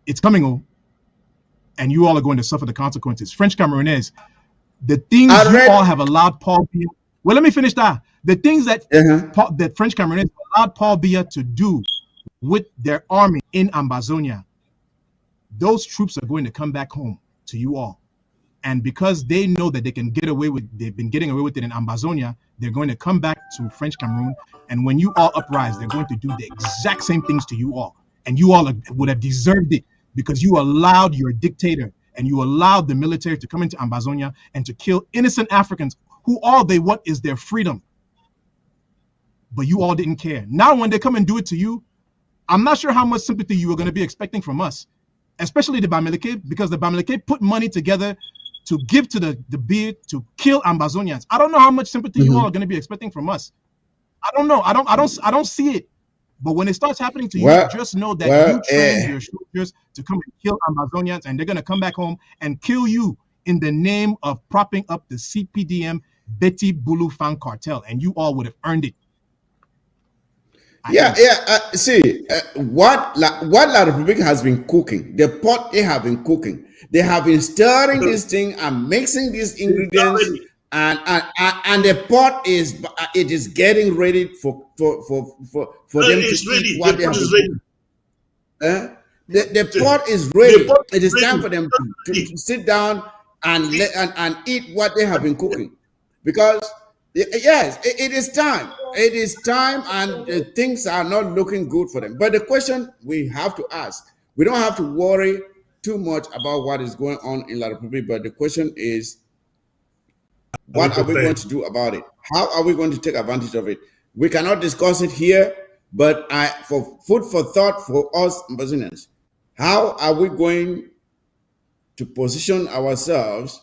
It's coming, and you all are going to suffer the consequences. French Cameroonese, the things you all have allowed Paul Biya. Well, let me finish that. The things that Uh-huh. that French Cameroonians allowed Paul Biya to do with their army in Ambazonia, those troops are going to come back home to you all. And because they know that they can get away with, they've been getting away with it in Ambazonia, they're going to come back to French Cameroon. And when you all uprise, they're going to do the exact same things to you all. And you all would have deserved it because you allowed your dictator and you allowed the military to come into Ambazonia and to kill innocent Africans who all they want is their freedom. But you all didn't care. Now, when they come and do it to you, I'm not sure how much sympathy you were going to be expecting from us, especially the Bamileke, because the Bamileke put money together to give to the beard to kill Ambazonians. I don't know how much sympathy you all are going to be expecting from us. I don't know. I don't see it. But when it starts happening to you, just know that you trained your soldiers to come and kill Ambazonians, and they're going to come back home and kill you in the name of propping up the CPDM Betty Bulu Fan cartel, and you all would have earned it. See, what La Republic has been cooking, the pot they have been cooking, they have been stirring this thing and mixing these ingredients, and the pot is getting ready for them to eat what they have been cooking. The pot is ready. It is time for them to sit down and eat what they have been cooking, because yes, it is time. It is time, and things are not looking good for them. But the question we have to ask, we don't have to worry too much about what is going on in La Republic, but the question is, what are we going to do about it? How are we going to take advantage of it? We cannot discuss it here, but for food for thought for us Ambazonians, how are we going to position ourselves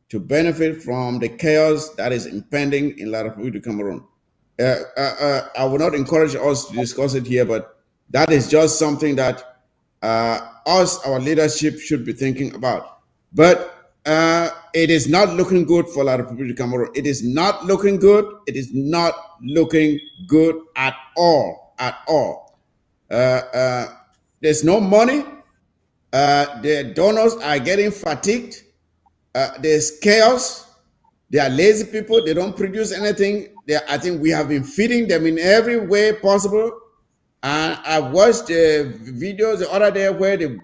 to benefit from the chaos that is impending in La Republic du Cameroon? I would not encourage us to discuss it here, but that is just something that our leadership should be thinking about. But it is not looking good for La Republic du Cameroon. It is not looking good. It is not looking good at all. At all. There's no money. The donors are getting fatigued. There's chaos. They are lazy people. They don't produce anything. I think we have been feeding them in every way possible. And I watched the videos the other day where the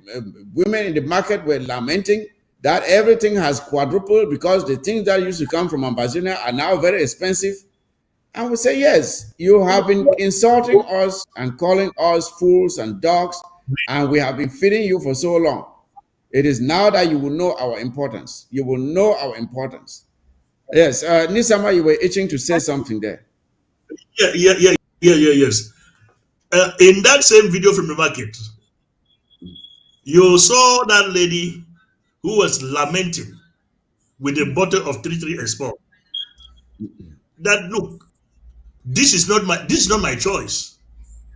women in the market were lamenting that everything has quadrupled because the things that used to come from Ambazonia are now very expensive. And we say, yes, you have been insulting us and calling us fools and dogs, and we have been feeding you for so long. It is now that you will know our importance. You will know our importance. Yes, Nisama, you were itching to say something there. Yes. In that same video from the market, you saw that lady who was lamenting with a bottle of 33 Export. That look, this is not my choice,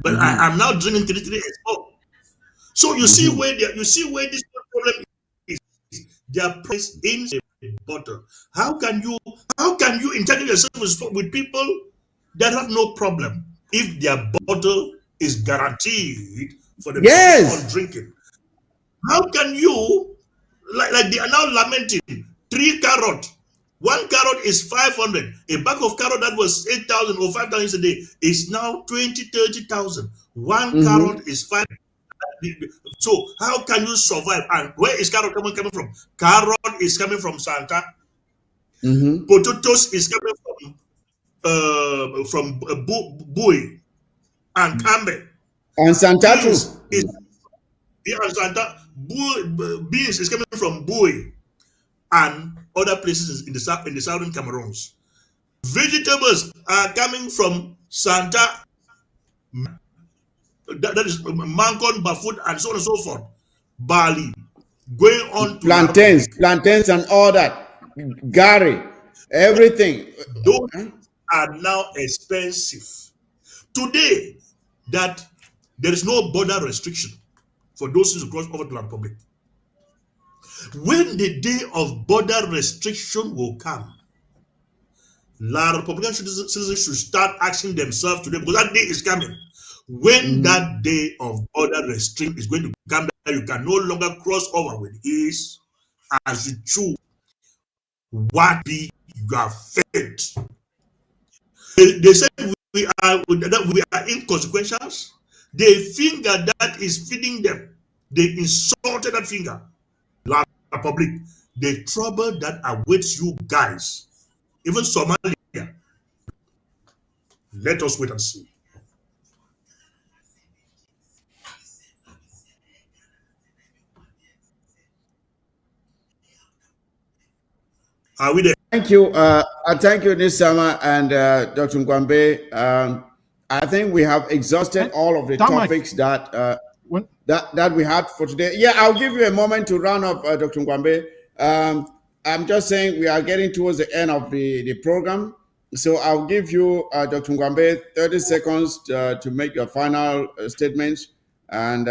but I am now drinking 33 Export. So you see where this problem is. Their price in a bottle. How can you integrate yourself with people that have no problem if their bottle is guaranteed for the people drinking? How can you like they are now lamenting 3 carrot? 1 carrot is 500. A bag of carrot that was 8,000 or 5,000 a day is now 20, 30,000. 1 carrot is 5. So how can you survive? And where is carrot coming from? Carrot is coming from Santa. Potatoes is coming from Boy and Cambe. And Santa beans beans is coming from Boy and other places in the southern Cameroons. Vegetables are coming from Santa. That is Mancon, Bafut, and so on and so forth. Barley, going on to plantains and all that. Gary, everything. Those are now expensive. Today, that there is no border restriction for those who cross over to the Republic. When the day of border restriction will come, La Republican citizens should start asking themselves today, because that day is coming. When that day of border restriction is going to come, that you can no longer cross over with ease as you choose what be your fate. They say we are inconsequential. They finger that is feeding them. They insulted that finger. La public. The trouble that awaits you guys, even Somalia, let us wait and see. Are we there? Thank you. Thank you, Nisama and Dr. Ngwambe. I think we have exhausted And all of the Tom, Mike, topics when, that we had for today. Yeah, I'll give you a moment to round up, Dr. Ngwambe. I'm just saying we are getting towards the end of the program. So I'll give you, Dr. Ngwambe, 30 seconds to make your final statements, and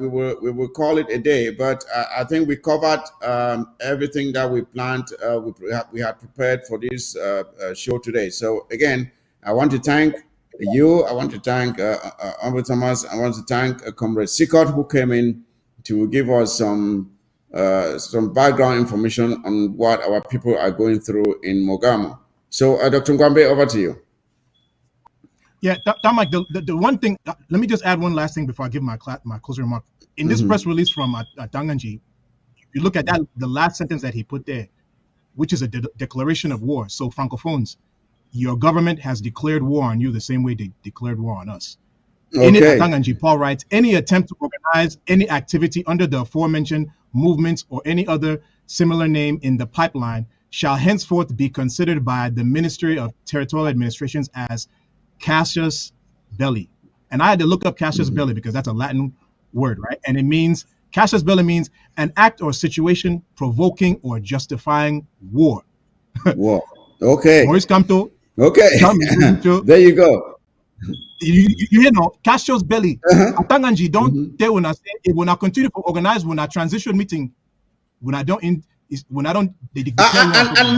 we will call it a day. But I think we covered everything that we planned. We had prepared for this show today. So again, I want to thank you. I want to thank Honorable Thomas. I want to thank Comrade Sikot, who came in to give us some background information on what our people are going through in Mogamo. So, Dr. Ngwambe, over to you. yeah, Tom, Mike, the one thing, let me just add one last thing before I give my closing remark. In this press release from Tanganji, if you look at that, the last sentence that he put there, which is a declaration of war. So, Francophones, your government has declared war on you the same way they declared war on us. In it, Atanganji, Paul writes, any attempt to organize any activity under the aforementioned movements or any other similar name in the pipeline shall henceforth be considered by the Ministry of Territorial Administrations as casus belli. And I had to look up casus belli because that's a Latin word, right? And it means, casus belli means an act or situation provoking or justifying war. War. Okay. Maurice Camto. Okay. There you go. You know, casus belli. Atanganji don't tell when I say when I continue to organize when I transition meeting, when I don't and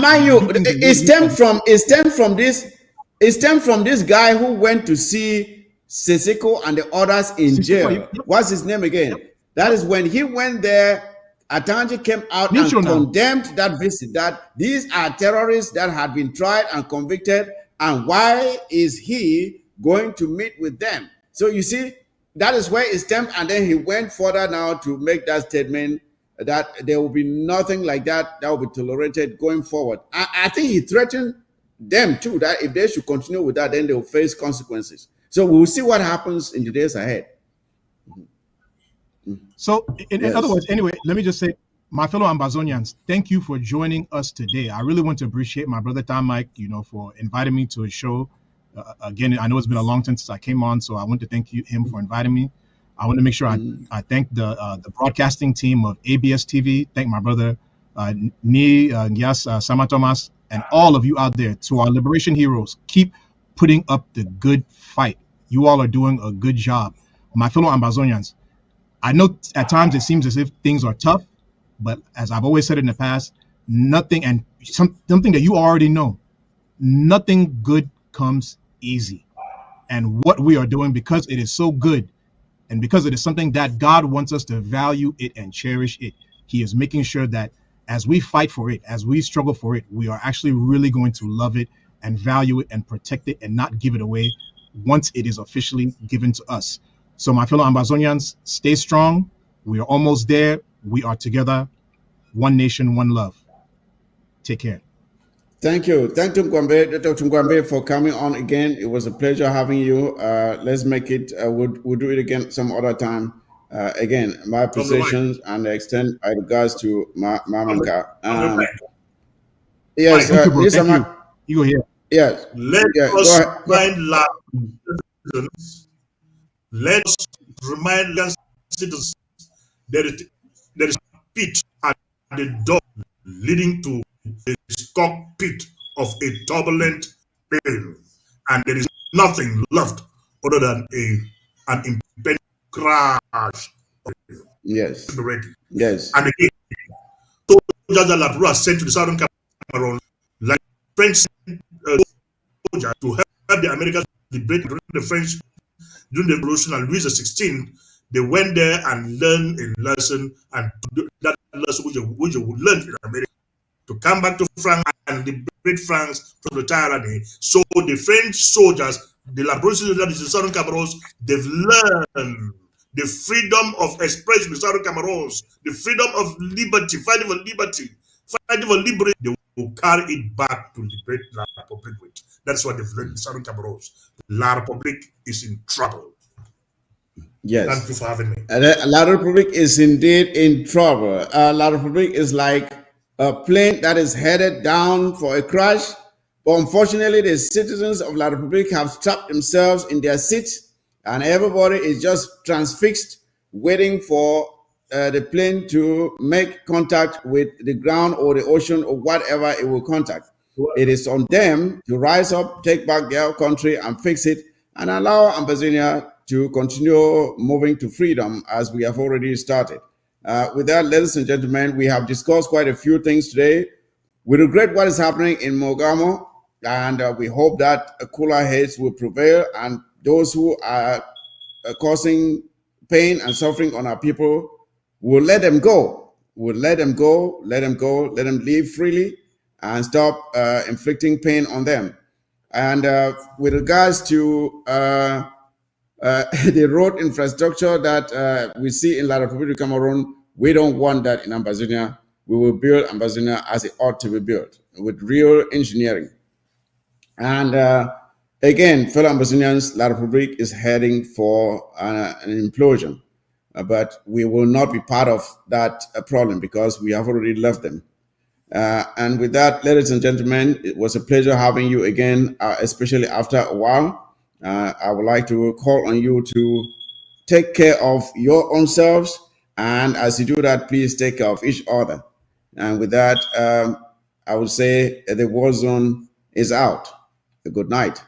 mind you, it stemmed from this guy who went to see Seseko and the others in jail. What's his name again? That is when he went there. Atanganji came out and condemned that visit, that these are terrorists that had been tried and convicted, and why is he going to meet with them? So you see, that is where it stemmed, and then he went further now to make that statement that there will be nothing like that will be tolerated going forward. I think he threatened them too, that if they should continue with that, then they will face consequences. So we'll see what happens in the days ahead. So in other words, anyway, let me just say, my fellow Ambazonians, thank you for joining us today. I really want to appreciate my brother Tom Mike, for inviting me to a show. Again, I know it's been a long time since I came on, so I want to thank him for inviting me. I want to make sure I thank the broadcasting team of ABS TV. Thank my brother Nyas Sama Thomas, and all of you out there. To our liberation heroes, keep putting up the good fight. You all are doing a good job. My fellow Ambazonians, I know at times it seems as if things are tough, but as I've always said in the past, nothing, and something that you already know, nothing good comes easy. And what we are doing, because it is so good, and because it is something that God wants us to value it and cherish it, He is making sure that as we fight for it, as we struggle for it, we are actually really going to love it and value it and protect it and not give it away once it is officially given to us. So my fellow Ambazonians, stay strong. We are almost there. We are together. One nation, one love. Take care. Thank you. Thank you, Dr. Ngwambe, for coming on again. It was a pleasure having you. Let's make it, we'll do it again some other time. Again, my appreciations and extend my regards to Mamanka. Yes, thank you, bro. Thank you. You go here. Yes. Let us remind citizens. Let us remind citizens there is a pit at the door leading to the cockpit of a turbulent plane, and there is nothing left other than an impending crash. Yes. Ready. Yes. And again, soldiers that are sent to the southern Cameroon, like French soldiers, to help the Americans debate during the French during the Revolution and Louis XVI. They went there and learned a lesson, and that lesson which you would learn in America, to come back to France and liberate liberate France from the tyranny. So the French soldiers, the Labrador soldiers in southern Cameroons, they've learned the freedom of expression in southern Cameroons, the freedom of liberty, fighting for liberty, fighting for liberty. They will carry it back to liberate La Republic with. That's what they've learned in southern Cameroons. La Republic is in trouble. Yes. Thank you for having me. La Republic is indeed in trouble. La Republic is like a plane that is headed down for a crash. But unfortunately, the citizens of La Republic have trapped themselves in their seats, and everybody is just transfixed, waiting for the plane to make contact with the ground or the ocean or whatever it will contact. It is on them to rise up, take back their country and fix it, and allow Ambazonia to continue moving to freedom as we have already started. With that, ladies and gentlemen, we have discussed quite a few things today. We regret what is happening in Mogamo, and we hope that cooler heads will prevail, and those who are causing pain and suffering on our people will let them go. We'll let them go, let them go, let them live freely, and stop inflicting pain on them. And with regards to the road infrastructure that we see in La Republic of Cameroon, we don't want that in Ambazonia. We will build Ambazonia as it ought to be built, with real engineering. And again, fellow Ambazonians, La Republic is heading for an implosion. But we will not be part of that problem because we have already left them. And with that, ladies and gentlemen, it was a pleasure having you again, especially after a while. I would like to call on you to take care of your own selves. And as you do that, please take care of each other. And with that, I would say the war zone is out. Good night.